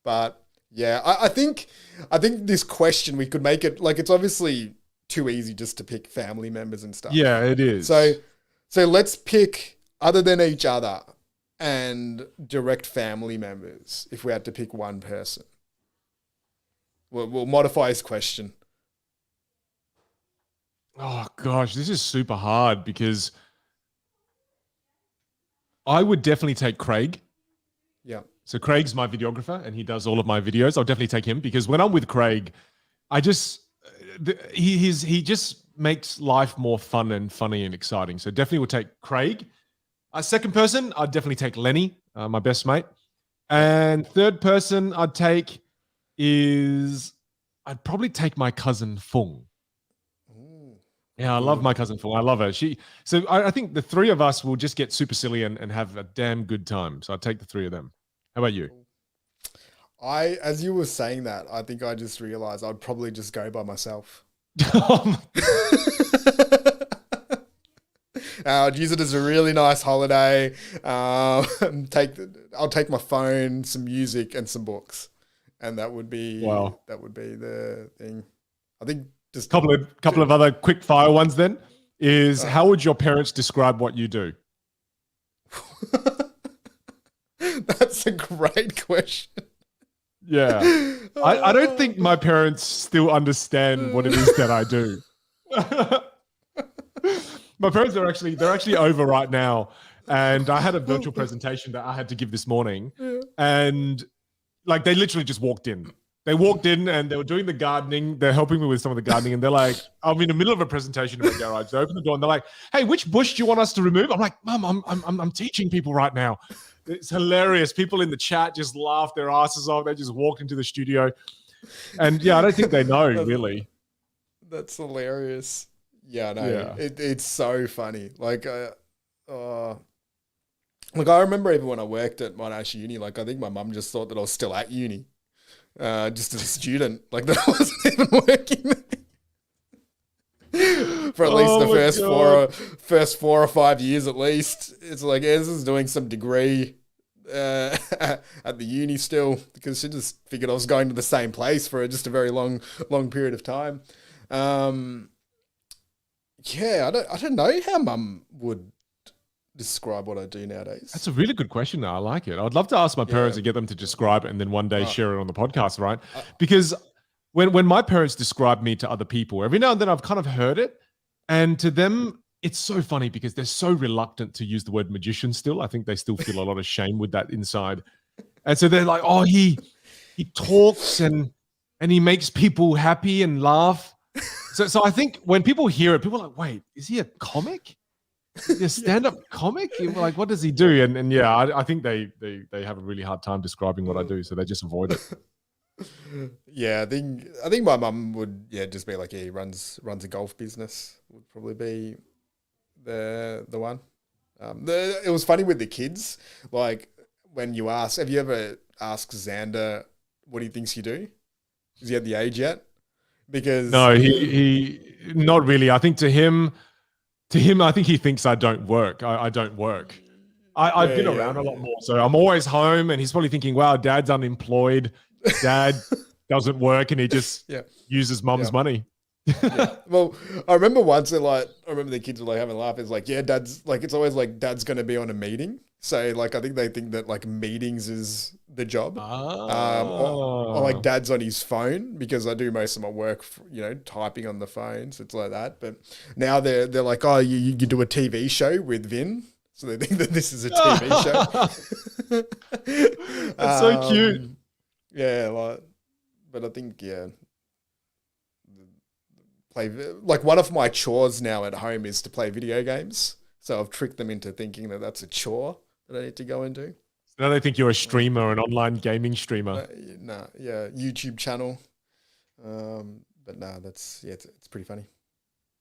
But yeah, I think this question, we could make it like, it's obviously too easy just to pick family members and stuff. Yeah, it is. So let's pick other than each other and direct family members if we had to pick one person. We'll modify his question. Oh gosh, this is super hard because I would definitely take Craig. Yeah. So Craig's my videographer and he does all of my videos. I'll definitely take him because when I'm with Craig, he just makes life more fun and funny and exciting. So definitely would take Craig. Second person, I'd definitely take Lenny, my best mate. And third person I'd probably take my cousin Fung. Ooh. Yeah, I love my cousin Phil. I love her. I think the three of us will just get super silly and have a damn good time. So I'll take the three of them. How about you? As you were saying that, I think I just realized I'd probably just go by myself. I'd use it as a really nice holiday. I'll take my phone, some music, and some books, and that would be Wow. the thing. I think just couple of other quick fire ones then is how would your parents describe what you do? That's a great question. Yeah. I don't think my parents still understand what it is that I do. My parents they're actually over right now. And I had a virtual presentation that I had to give this morning. And like they literally just walked in. They walked in and they were doing the gardening. They're helping me with some of the gardening. And they're like, I'm in the middle of a presentation in my garage. They open the door and they're like, hey, which bush do you want us to remove? I'm like, Mum, I'm teaching people right now. It's hilarious. People in the chat just laugh their asses off. They just walked into the studio. And yeah, I don't think they know really. That's hilarious. Yeah, no, Yeah. It's so funny. Like, I remember even when I worked at Monash Uni, like I think my mum just thought that I was still at uni, just as a student, like that I wasn't even working there. For at least the first 4 or 5 years at least. It's like, Ez is doing some degree at the uni still because she just figured I was going to the same place for just a very long period of time. Yeah, I don't know how mum would describe what I do nowadays. That's a really good question. I like it. I'd love to ask my parents and get them to describe it and then one day share it on the podcast, right? Because when my parents describe me to other people, every now and then I've kind of heard it. And to them, it's so funny because they're so reluctant to use the word magician still. I think they still feel a lot of shame with that inside. And so they're like, oh, he talks and he makes people happy and laugh. So I think when people hear it, people are like, wait, is he a comic? Is he a stand-up comic? Like, what does he do? And yeah, I think they have a really hard time describing what I do, so they just avoid it. Yeah, I think my mum would just be like, he runs a golf business would probably be the one. It was funny with the kids, like when you ask, have you ever asked Xander what he thinks you do? Has he had the age yet? Because no, he not really. I think to him, I think he thinks I don't work. I don't work. I've been around a lot more, so I'm always home, and he's probably thinking, "Wow, Dad's unemployed. Dad doesn't work, and he just uses Mum's money." Well, I remember once, I remember the kids were like having a laugh. It's like, yeah, Dad's like, it's always like Dad's going to be on a meeting. So like, I think they think that like meetings is the job, or like Dad's on his phone because I do most of my work, typing on the phone. So it's like that. But now they're like, oh, you do a TV show with Vin. So they think that this is a TV show. That's so cute. Yeah, but I think like one of my chores now at home is to play video games. So I've tricked them into thinking that that's a chore that I need to go and do. So now they think you're a streamer, an online gaming streamer. YouTube channel. But no, it's pretty funny.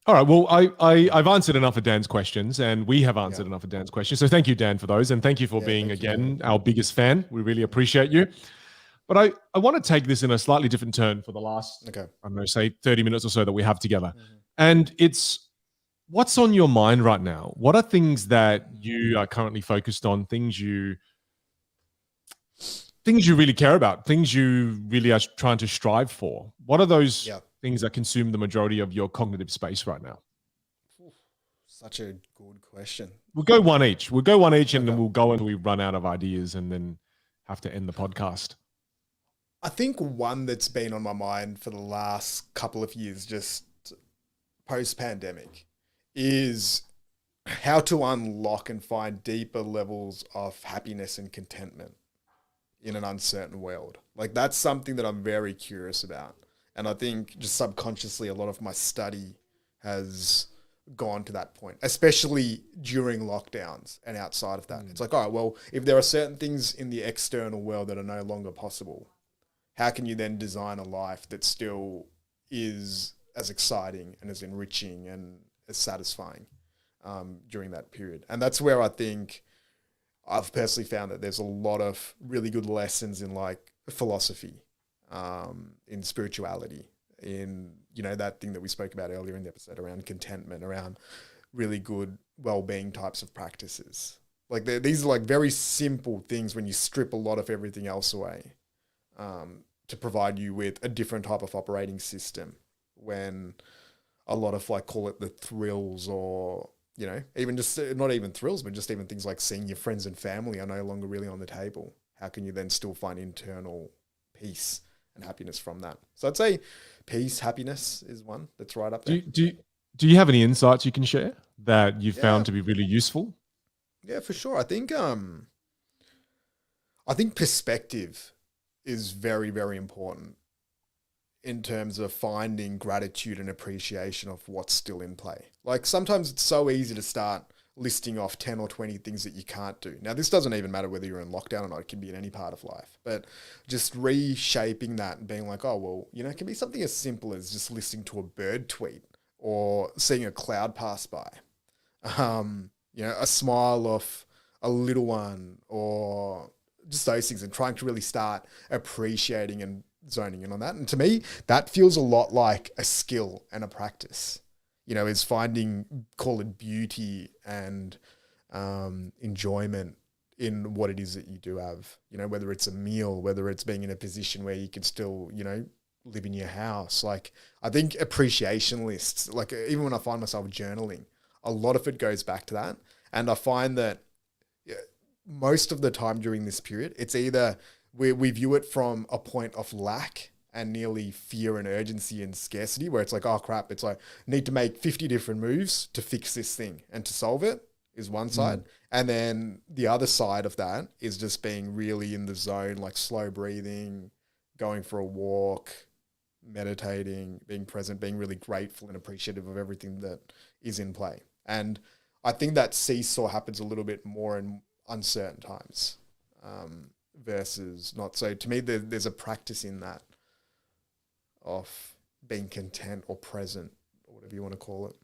All right. Well, I've answered enough of Dan's questions, and we have answered enough of Dan's questions. So thank you, Dan, for those, and thank you for being again our biggest fan. We really appreciate you. But I want to take this in a slightly different turn for the last, I'm going to say 30 minutes or so that we have together. Mm-hmm. And it's what's on your mind right now? What are things that you are currently focused on, things you really care about, things you really are trying to strive for? What are those things that consume the majority of your cognitive space right now? Such a good question. We'll go one each. And then we'll go until we run out of ideas and then have to end the podcast. I think one that's been on my mind for the last couple of years, just post-pandemic, is how to unlock and find deeper levels of happiness and contentment in an uncertain world. Like that's something that I'm very curious about. And I think just subconsciously a lot of my study has gone to that point, especially during lockdowns and outside of that. It's like, all right, well, if there are certain things in the external world that are no longer possible, how can you then design a life that still is as exciting and as enriching and as satisfying during that period. And that's where I think I've personally found that there's a lot of really good lessons in like philosophy, in spirituality, in, you know, that thing that we spoke about earlier in the episode around contentment, around really good well-being types of practices. Like these are like very simple things when you strip a lot of everything else away, to provide you with a different type of operating system when a lot of, like, call it the thrills, or, you know, even just not even thrills, but just even things like seeing your friends and family are no longer really on the table. How can you then still find internal peace and happiness from that? So I'd say peace, happiness is one that's right up there. Do you have any insights you can share that you found to be really useful? Yeah, for sure. I think perspective is very, very important in terms of finding gratitude and appreciation of what's still in play. Like, sometimes it's so easy to start listing off 10 or 20 things that you can't do. Now, this doesn't even matter whether you're in lockdown or not. It can be in any part of life. But just reshaping that and being like, oh, well, you know, it can be something as simple as just listening to a bird tweet or seeing a cloud pass by. You know, a smile of a little one, or just those things, and trying to really start appreciating and zoning in on that. And to me, that feels a lot like a skill and a practice, you know, is finding, call it beauty and enjoyment in what it is that you do have, you know, whether it's a meal, whether it's being in a position where you can still, you know, live in your house. Like, I think appreciation lists, like even when I find myself journaling, a lot of it goes back to that. And I find that most of the time during this period, it's either we view it from a point of lack and nearly fear and urgency and scarcity, where it's like, oh crap, it's like, need to make 50 different moves to fix this thing and to solve it, is one side. And then the other side of that is just being really in the zone, like slow breathing, going for a walk, meditating, being present, being really grateful and appreciative of everything that is in play. And I think that seesaw happens a little bit more in uncertain times, versus not. So to me, there's a practice in that of being content or present, or whatever you want to call it.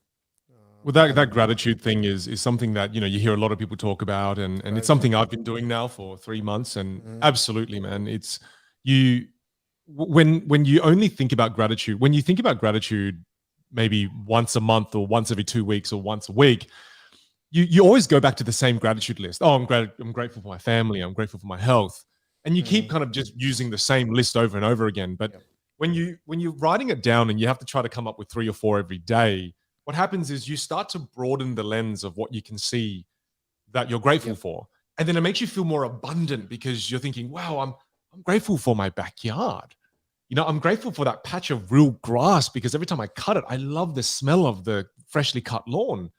Well, that gratitude thing is something that, you know, you hear a lot of people talk about, and it's something I've been doing now for 3 months. And absolutely, man, it's when you only think about gratitude, when you think about gratitude maybe once a month or once every 2 weeks or once a week, you always go back to the same gratitude list. Oh, I'm grateful for my family. I'm grateful for my health. And you keep kind of just using the same list over and over again. But when you're writing it down and you have to try to come up with 3 or 4 every day, what happens is you start to broaden the lens of what you can see that you're grateful for. And then it makes you feel more abundant, because you're thinking, wow, I'm grateful for my backyard. You know, I'm grateful for that patch of real grass, because every time I cut it, I love the smell of the freshly cut lawn.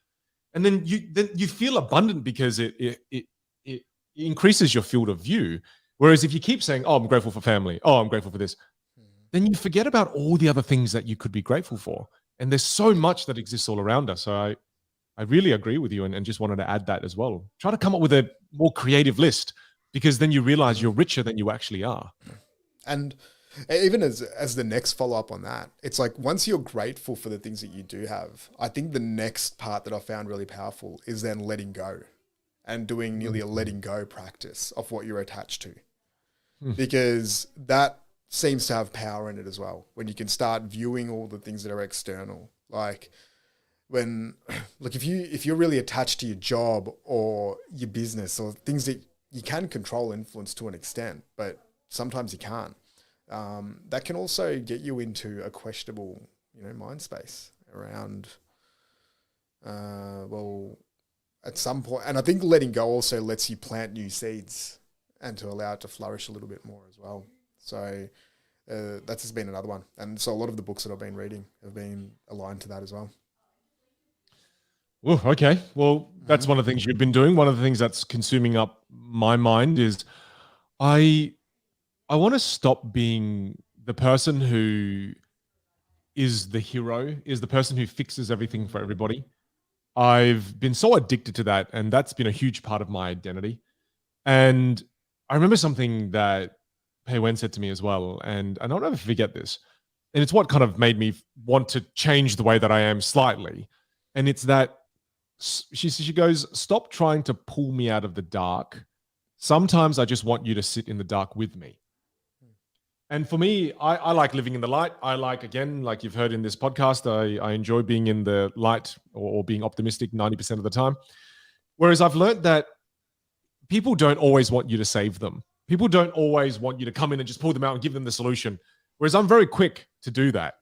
And then you feel abundant, because it increases your field of view. Whereas if you keep saying, oh, I'm grateful for family, oh, I'm grateful for this, then you forget about all the other things that you could be grateful for. And there's so much that exists all around us. So I really agree with you, and just wanted to add that as well. Try to come up with a more creative list, because then you realize you're richer than you actually are. And even as the next follow-up on that, it's like, once you're grateful for the things that you do have, I think the next part that I found really powerful is then letting go, and doing nearly a letting go practice of what you're attached to. Because that seems to have power in it as well, when you can start viewing all the things that are external. Like, when, look, if you're really attached to your job or your business, or things that you can control, influence to an extent, but sometimes you can't, that can also get you into a questionable, you know, mind space around, well, at some point. And I think letting go also lets you plant new seeds and to allow it to flourish a little bit more as well. So that's just been another one. And so a lot of the books that I've been reading have been aligned to that as well. Oh, okay. Well, that's one of the things you've been doing. One of the things that's consuming up my mind is I want to stop being the person who is the hero, is the person who fixes everything for everybody. I've been so addicted to that, and that's been a huge part of my identity. And I remember something that Pei Wen said to me as well, and I don't ever forget this. and it's what kind of made me want to change the way that I am slightly. And it's that she goes, stop trying to pull me out of the dark. Sometimes I just want you to sit in the dark with me. And for me, I like living in the light. I like, again, like you've heard in this podcast, I enjoy being in the light or being optimistic 90% of the time. Whereas I've learned that people don't always want you to save them. People don't always want you to come in and just pull them out and give them the solution. Whereas I'm very quick to do that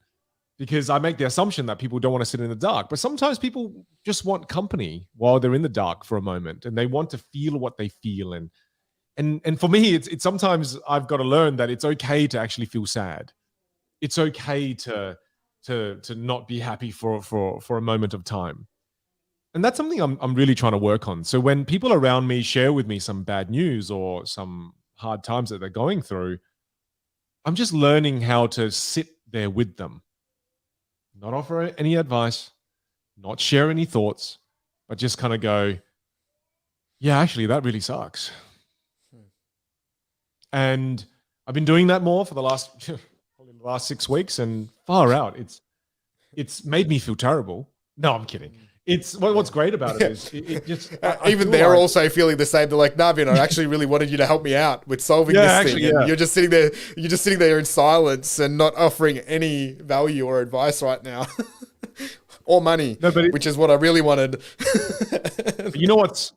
because I make the assumption that people don't want to sit in the dark. But sometimes people just want company while they're in the dark for a moment, and they want to feel what they feel. And for me, it's sometimes I've got to learn that it's okay to actually feel sad. It's okay to not be happy for a moment of time. And that's something I'm really trying to work on. So when people around me share with me some bad news or some hard times that they're going through, I'm just learning how to sit there with them, not offer any advice, not share any thoughts, but just kind of go, yeah, actually, that really sucks. And I've been doing that more for the last 6 weeks, and far out, it's made me feel terrible. No, I'm kidding. It's what's great about it is it just even they're like, also feeling the same. They're like, "Nah, Vin, I actually really wanted you to help me out with solving this thing." And you're just sitting there in silence and not offering any value or advice right now, or money, which is what I really wanted. You know what's,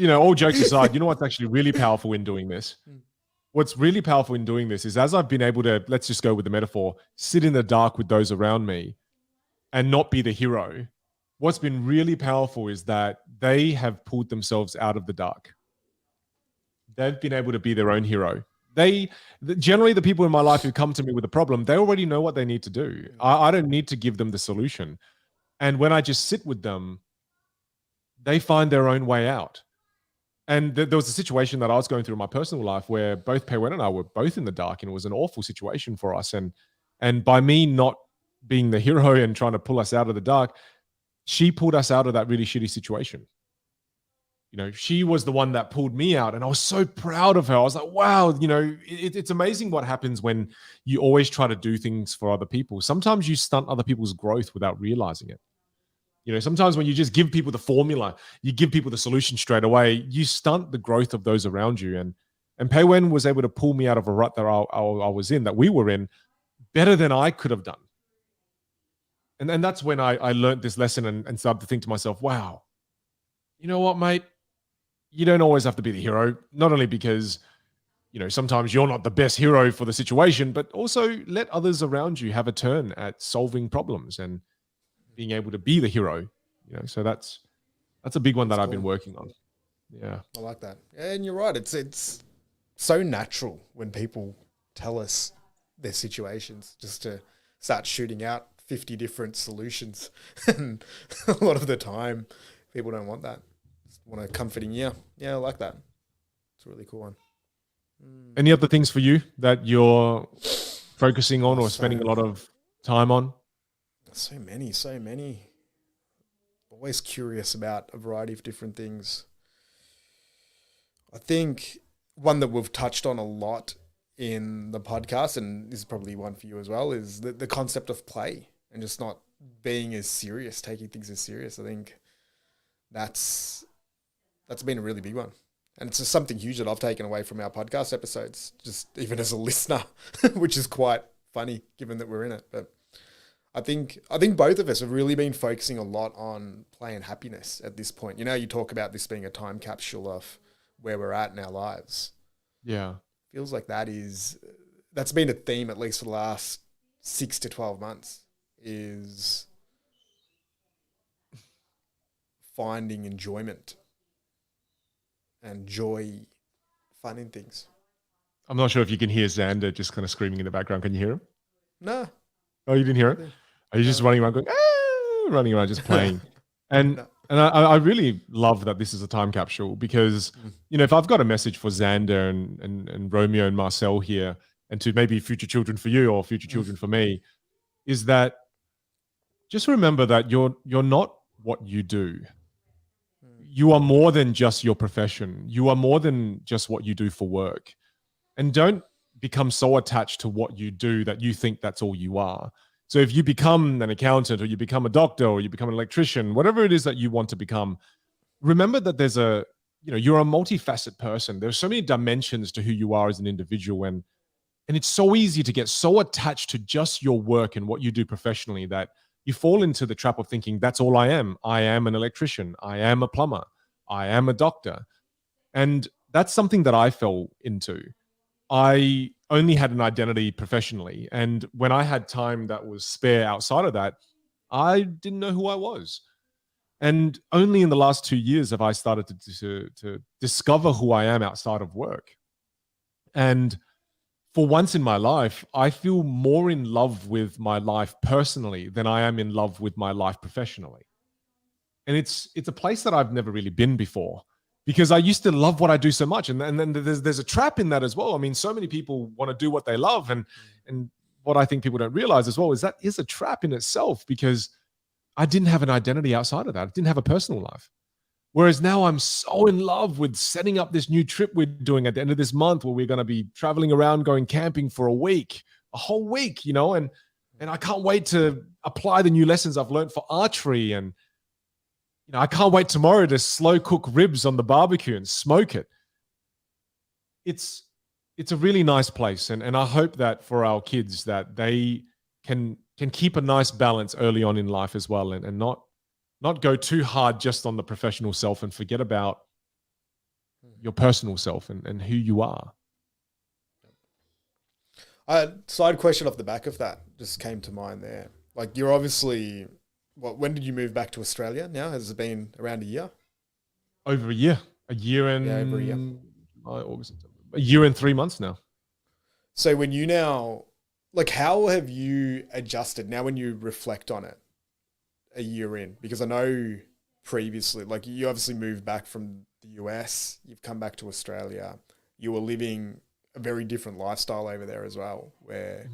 all jokes aside, you know what's actually really powerful in doing this? What's really powerful in doing this is, as I've been able to, let's just go with the metaphor, sit in the dark with those around me and not be the hero. What's been really powerful is that they have pulled themselves out of the dark. They've been able to be their own hero. Generally, the people in my life who come to me with a problem, they already know what they need to do. I don't need to give them the solution. And when I just sit with them, they find their own way out. And there was a situation that I was going through in my personal life where both Pei Wen and I were both in the dark, and it was an awful situation for us. And by me not being the hero and trying to pull us out of the dark, she pulled us out of that really shitty situation. She was the one that pulled me out, and I was so proud of her. I was like, wow, it's amazing what happens when you always try to do things for other people. Sometimes you stunt other people's growth without realizing it. Sometimes when you just give people the formula, you give people the solution straight away, you stunt the growth of those around you. And Pei Wen was able to pull me out of a rut that I was in, that we were in, better than I could have done. And that's when I learned this lesson and started to think to myself, wow, you know what, mate? You don't always have to be the hero, not only because, sometimes you're not the best hero for the situation, but also let others around you have a turn at solving problems and being able to be the hero. So that's a big one that I've been working on. Yeah. I like that. And you're right. It's so natural when people tell us their situations just to start shooting out 50 different solutions. And a lot of the time, people don't want that. Just want a comforting ear. Yeah, I like that. It's a really cool one. Any other things for you that you're focusing on or spending a lot of time on? So many. Always curious about a variety of different things. I think one that we've touched on a lot in the podcast, and this is probably one for you as well, is the concept of play and just not being as serious, taking things as serious. I think that's been a really big one. And it's just something huge that I've taken away from our podcast episodes, just even as a listener, which is quite funny given that we're in it. But I think both of us have really been focusing a lot on play and happiness at this point. You talk about this being a time capsule of where we're at in our lives. Yeah. Feels like that's been a theme, at least for the last 6 to 12 months, is finding enjoyment and joy, fun in things. I'm not sure if you can hear Xander just kind of screaming in the background. Can you hear him? No. Oh, you didn't hear it? Are you just running around going, running around just playing? And I really love that this is a time capsule because, if I've got a message for Xander and Romeo and Marcel here, and to maybe future children for you or future children for me, is that just remember that you're not what you do. You are more than just your profession. You are more than just what you do for work. And don't become so attached to what you do that you think that's all you are. So if you become an accountant, or you become a doctor, or you become an electrician, whatever it is that you want to become, remember that you're a multifaceted person. There's so many dimensions to who you are as an individual. And it's so easy to get so attached to just your work and what you do professionally that you fall into the trap of thinking, that's all I am. I am an electrician. I am a plumber. I am a doctor. And that's something that I fell into. I only had an identity professionally. And when I had time that was spare outside of that, I didn't know who I was. And only in the last 2 years have I started to discover who I am outside of work. And for once in my life, I feel more in love with my life personally than I am in love with my life professionally. And it's a place that I've never really been before, because I used to love what I do so much. And then there's a trap in that as well. I mean, so many people want to do what they love. And what I think people don't realize as well is that is a trap in itself, because I didn't have an identity outside of that. I didn't have a personal life. Whereas now I'm so in love with setting up this new trip we're doing at the end of this month, where we're going to be traveling around, going camping for a whole week, and I can't wait to apply the new lessons I've learned for archery. And, I can't wait tomorrow to slow cook ribs on the barbecue and smoke it. It's a really nice place. And I hope that for our kids that they can keep a nice balance early on in life as well, and not go too hard just on the professional self and forget about your personal self and who you are. Side question off the back of that just came to mind there. Like, you're obviously, when did you move back to Australia now? Has it been around a year? Over a year. A year and... Yeah, over a year. August, September. A year and 3 months now. So when you now, like, how have you adjusted now when you reflect on it a year in? Because I know previously, like, you obviously moved back from the US, you've come back to Australia, you were living a very different lifestyle over there as well, where,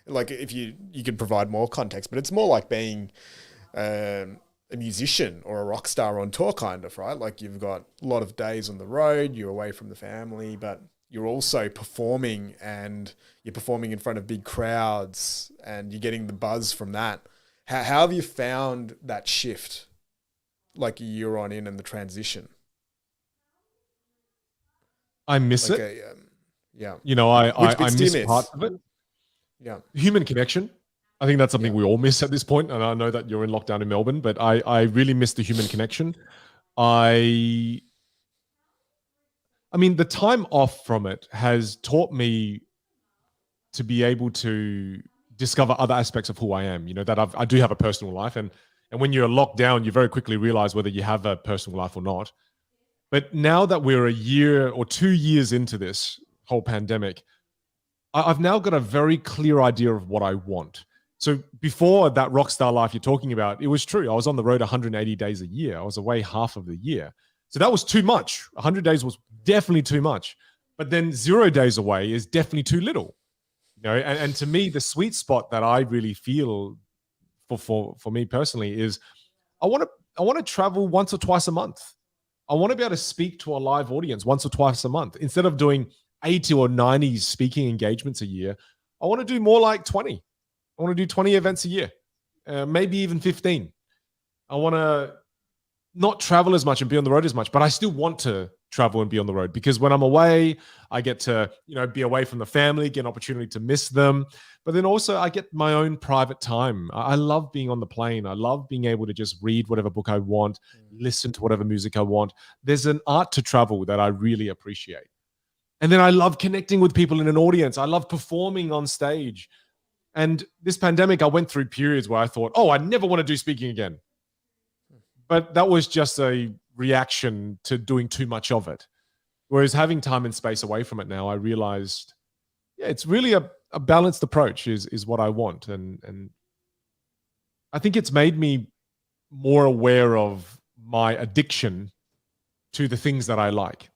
like, if you could provide more context, but it's more like being a musician or a rock star on tour, kind of, right? Like, you've got a lot of days on the road, you're away from the family, but you're also performing, and you're performing in front of big crowds, and you're getting the buzz from that. How have you found that shift, like, a year on in, and the transition? I miss like it. Yeah. I miss parts of it. Yeah. Human connection. I think that's something we all miss at this point. And I know that you're in lockdown in Melbourne, but I really miss the human connection. I mean, the time off from it has taught me to be able to discover other aspects of who I am, that I do have a personal life. And when you're locked down, you very quickly realize whether you have a personal life or not. But now that we're a year or 2 years into this whole pandemic, I've now got a very clear idea of what I want. So before that rock star life you're talking about, it was true. I was on the road 180 days a year. I was away half of the year. So that was too much. 100 days was definitely too much. But then 0 days away is definitely too little. And to me, the sweet spot that I really feel for me personally is I want to travel once or twice a month. I want to be able to speak to a live audience once or twice a month. Instead of doing 80 or 90 speaking engagements a year, I want to do more like 20. I want to do 20 events a year, maybe even 15. I want to not travel as much and be on the road as much, but I still want to travel and be on the road, because when I'm away, I get to, be away from the family, get an opportunity to miss them. But then also I get my own private time. I love being on the plane. I love being able to just read whatever book I want, listen to whatever music I want. There's an art to travel that I really appreciate. And then I love connecting with people in an audience. I love performing on stage. And this pandemic, I went through periods where I thought, I never want to do speaking again. But that was just a reaction to doing too much of it. Whereas having time and space away from it now, I realized, it's really a balanced approach is what I want. And I think it's made me more aware of my addiction to the things that I like.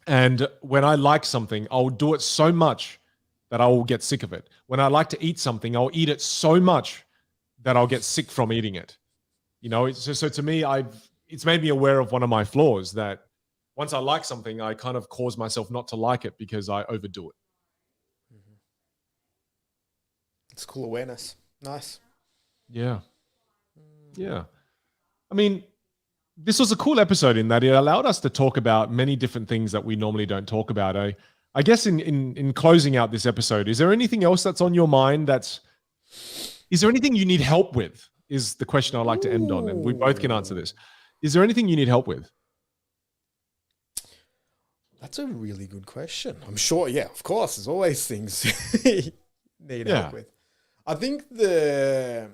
And when I like something, I'll do it so much that I will get sick of it. When I like to eat something, I'll eat it so much that I'll get sick from eating it. So to me, it's made me aware of one of my flaws, that once I like something, I kind of cause myself not to like it because I overdo it. It's cool awareness. Nice. Yeah. Yeah. I mean, this was a cool episode in that it allowed us to talk about many different things that we normally don't talk about. I guess in closing out this episode, is there anything else that's on your mind is there anything you need help with? Is the question I'd like to end on, and we both can answer this. Is there anything you need help with? That's a really good question. I'm sure, yeah, of course, there's always things you need help with. I think the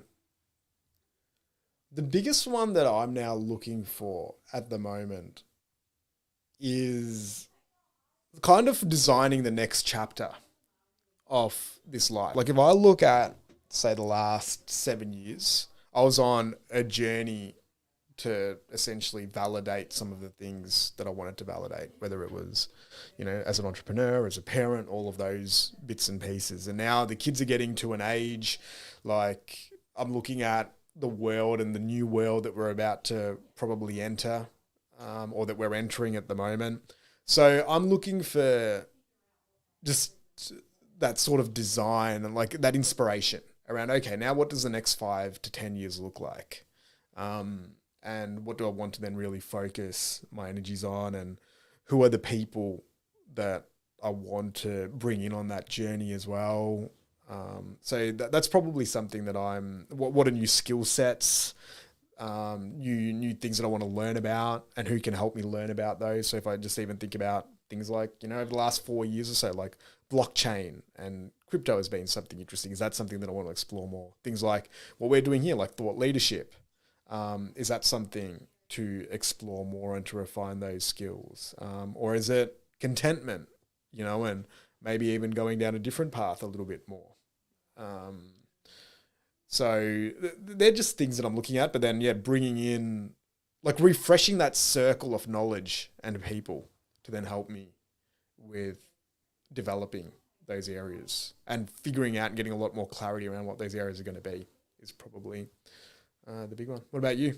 biggest one that I'm now looking for at the moment is kind of designing the next chapter of this life. Like if I look at, say, the last 7 years, I was on a journey to essentially validate some of the things that I wanted to validate, whether it was, as an entrepreneur, as a parent, all of those bits and pieces. And now the kids are getting to an age, like I'm looking at the world and the new world that we're about to probably enter, or that we're entering at the moment. So I'm looking for just that sort of design and like that inspiration around, okay, now what does the next 5 to 10 years look like? And what do I want to then really focus my energies on, and who are the people that I want to bring in on that journey as well? So that's probably something that what are new skill sets, new things that I want to learn about, and who can help me learn about those. So if I just even think about things like, over the last 4 years or so, like blockchain and crypto has been something interesting. Is that something that I want to explore more? Things like what we're doing here, like thought leadership. Is that something to explore more and to refine those skills? Or is it contentment, and maybe even going down a different path a little bit more? So they're just things that I'm looking at, but then, bringing in, like refreshing that circle of knowledge and people to then help me with developing those areas and figuring out and getting a lot more clarity around what those areas are going to be is probably the big one. What about you?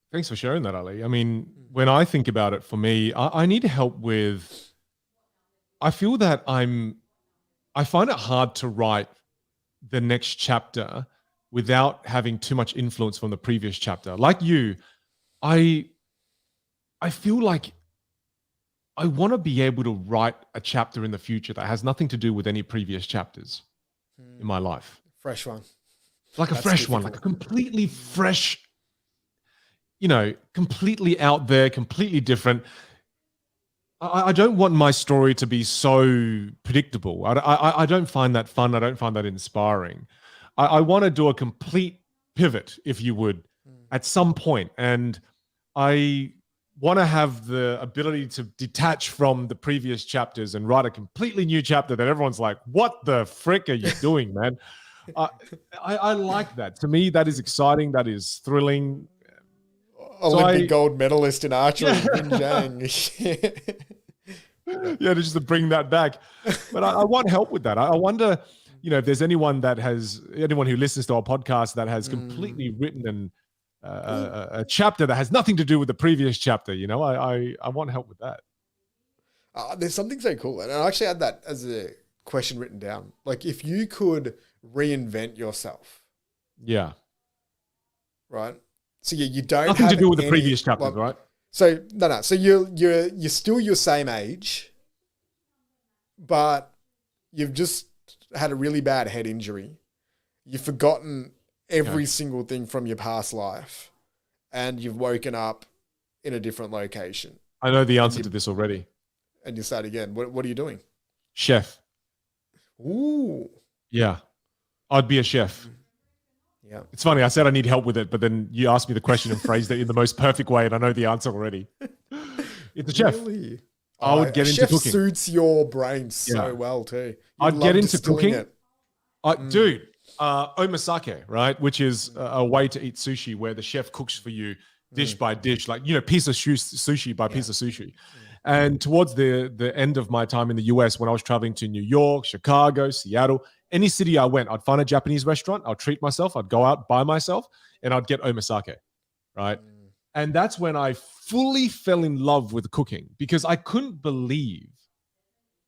Thanks for sharing that, Ali. I mean, when I think about it, for me, I need help with, I feel that I find it hard to write the next chapter without having too much influence from the previous chapter. Like you, I feel like I want to be able to write a chapter in the future that has nothing to do with any previous chapters in my life. Fresh one. Like a fresh one, like a completely fresh, completely out there, completely different. I don't want my story to be so predictable. I don't find that fun. I don't find that inspiring. I want to do a complete pivot, if you would, at some point. And I want to have the ability to detach from the previous chapters and write a completely new chapter that everyone's like, what the frick are you doing, man? I like that. To me, that is exciting. That is thrilling. Olympic gold medalist in archery, Vinh Zhang. Yeah, just to bring that back. But I want help with that. I wonder, if there's anyone who listens to our podcast that has completely written a chapter that has nothing to do with the previous chapter. I want help with that. There's something so cool. And I actually had that as a question written down. Like if you could reinvent yourself. Yeah. Right. So you don't nothing have to do with the previous chapters, right? So no. So you're still your same age, but you've just had a really bad head injury. You've forgotten every single thing from your past life, and you've woken up in a different location. I know the answer to this already. And you start again. What are you doing? Chef. Ooh. Yeah. I'd be a chef. Yeah. It's funny. I said I need help with it, but then you asked me the question and phrased it in the most perfect way, and I know the answer already. It's a chef. Really? I would get into cooking. Chef suits your brain so well too. I'd get into cooking. Dude, omasake, right? Which is a way to eat sushi where the chef cooks for you dish by dish, like, piece of sushi by piece of sushi. And towards the end of my time in the US, when I was traveling to New York, Chicago, Seattle, any city I went, I'd find a Japanese restaurant, I'd treat myself, I'd go out by myself, and I'd get omasake, right? And that's when I fully fell in love with cooking, because I couldn't believe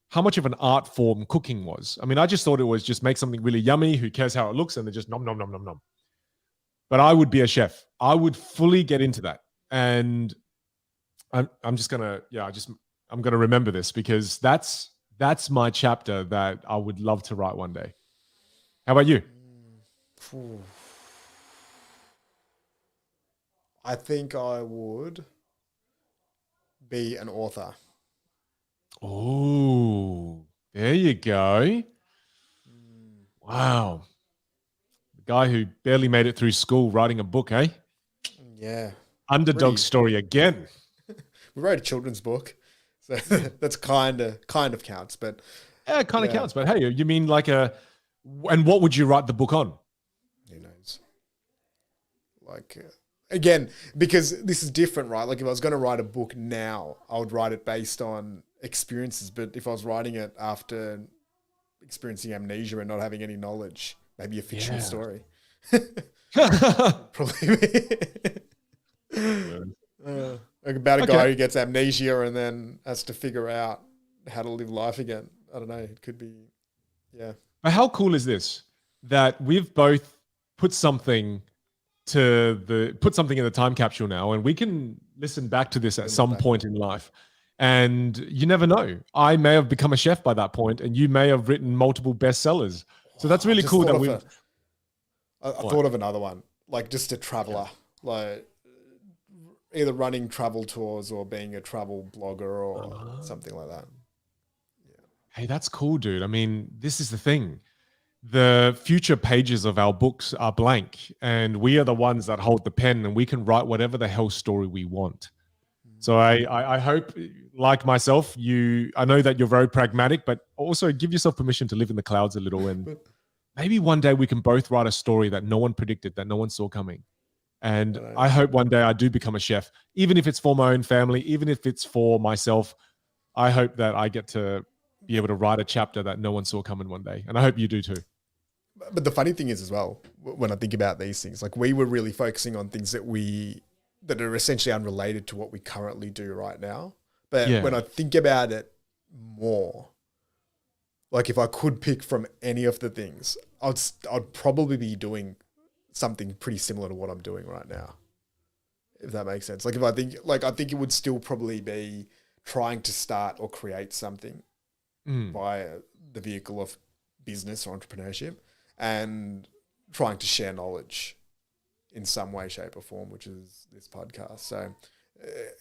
how much of an art form cooking was. I mean, I just thought it was just make something really yummy. Who cares how it looks? And then just nom, nom, nom, nom, nom. But I would be a chef. I would fully get into that. And I'm just going to, I'm going to remember this because that's my chapter that I would love to write one day. How about you? I think I would be an author. Oh, there you go. Wow. The guy who barely made it through school writing a book, eh? Yeah. Underdog story again. We wrote a children's book. So that's kind of counts, but yeah, it kind of counts. But hey, you mean like and what would you write the book on? Who knows? Like, again, because this is different, right? Like if I was going to write a book now, I would write it based on experiences. But if I was writing it after experiencing amnesia and not having any knowledge, maybe a fictional story. Probably like about a guy who gets amnesia and then has to figure out how to live life again. I don't know. It could be, yeah. But how cool is this that we've both put something in the time capsule now, and we can listen back to this at some point in life. And you never know. I may have become a chef by that point, and you may have written multiple bestsellers. So that's really cool that we've. I thought of another one, like just a traveler, like either running travel tours or being a travel blogger or something like that. Yeah. Hey, that's cool, dude. I mean, this is the thing. The future pages of our books are blank, and we are the ones that hold the pen, and we can write whatever the hell story we want. So I hope, like myself, I know that you're very pragmatic, but also give yourself permission to live in the clouds a little. And maybe one day we can both write a story that no one predicted, that no one saw coming. And I hope one day I do become a chef, even if it's for my own family, even if it's for myself. I hope that I get to be able to write a chapter that no one saw coming one day. And I hope you do too. But the funny thing is as well, when I think about these things, like we were really focusing on things that are essentially unrelated to what we currently do right now. But when I think about it more, like if I could pick from any of the things, I'd probably be doing something pretty similar to what I'm doing right now. If that makes sense. Like I think it would still probably be trying to start or create something via the vehicle of business or entrepreneurship and trying to share knowledge in some way, shape or form, which is this podcast. So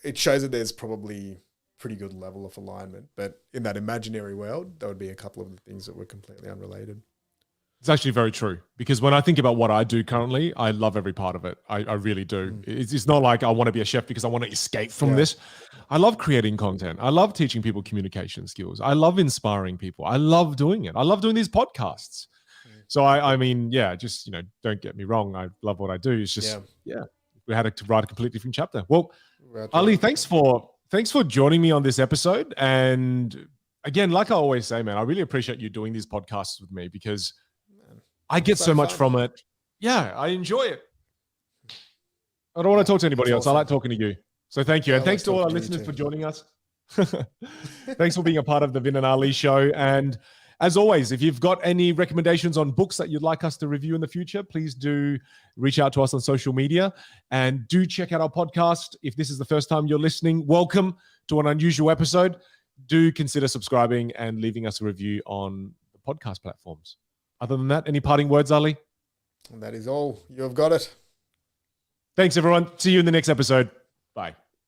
it shows that there's probably pretty good level of alignment, but in that imaginary world, there would be a couple of the things that were completely unrelated. It's actually very true, because when I think about what I do currently, I love every part of it. I really do. It's not like I want to be a chef because I want to escape from this. I love creating content. I love teaching people communication skills. I love inspiring people. I love doing it. I love doing these podcasts. So I mean, just, don't get me wrong. I love what I do. It's just, we had to write a completely different chapter. Well, Ali, thanks for joining me on this episode. And again, like I always say, man, I really appreciate you doing these podcasts with me because I get so much from it. Yeah, I enjoy it. I don't want to talk to anybody else. I like talking to you. So thank you. And thanks to all our listeners for joining us. Thanks for being a part of the Vinh and Ali Show. And as always, if you've got any recommendations on books that you'd like us to review in the future, please do reach out to us on social media and do check out our podcast. If this is the first time you're listening, welcome to an unusual episode. Do consider subscribing and leaving us a review on the podcast platforms. Other than that, any parting words, Ali? And that is all. You have got it. Thanks, everyone. See you in the next episode. Bye.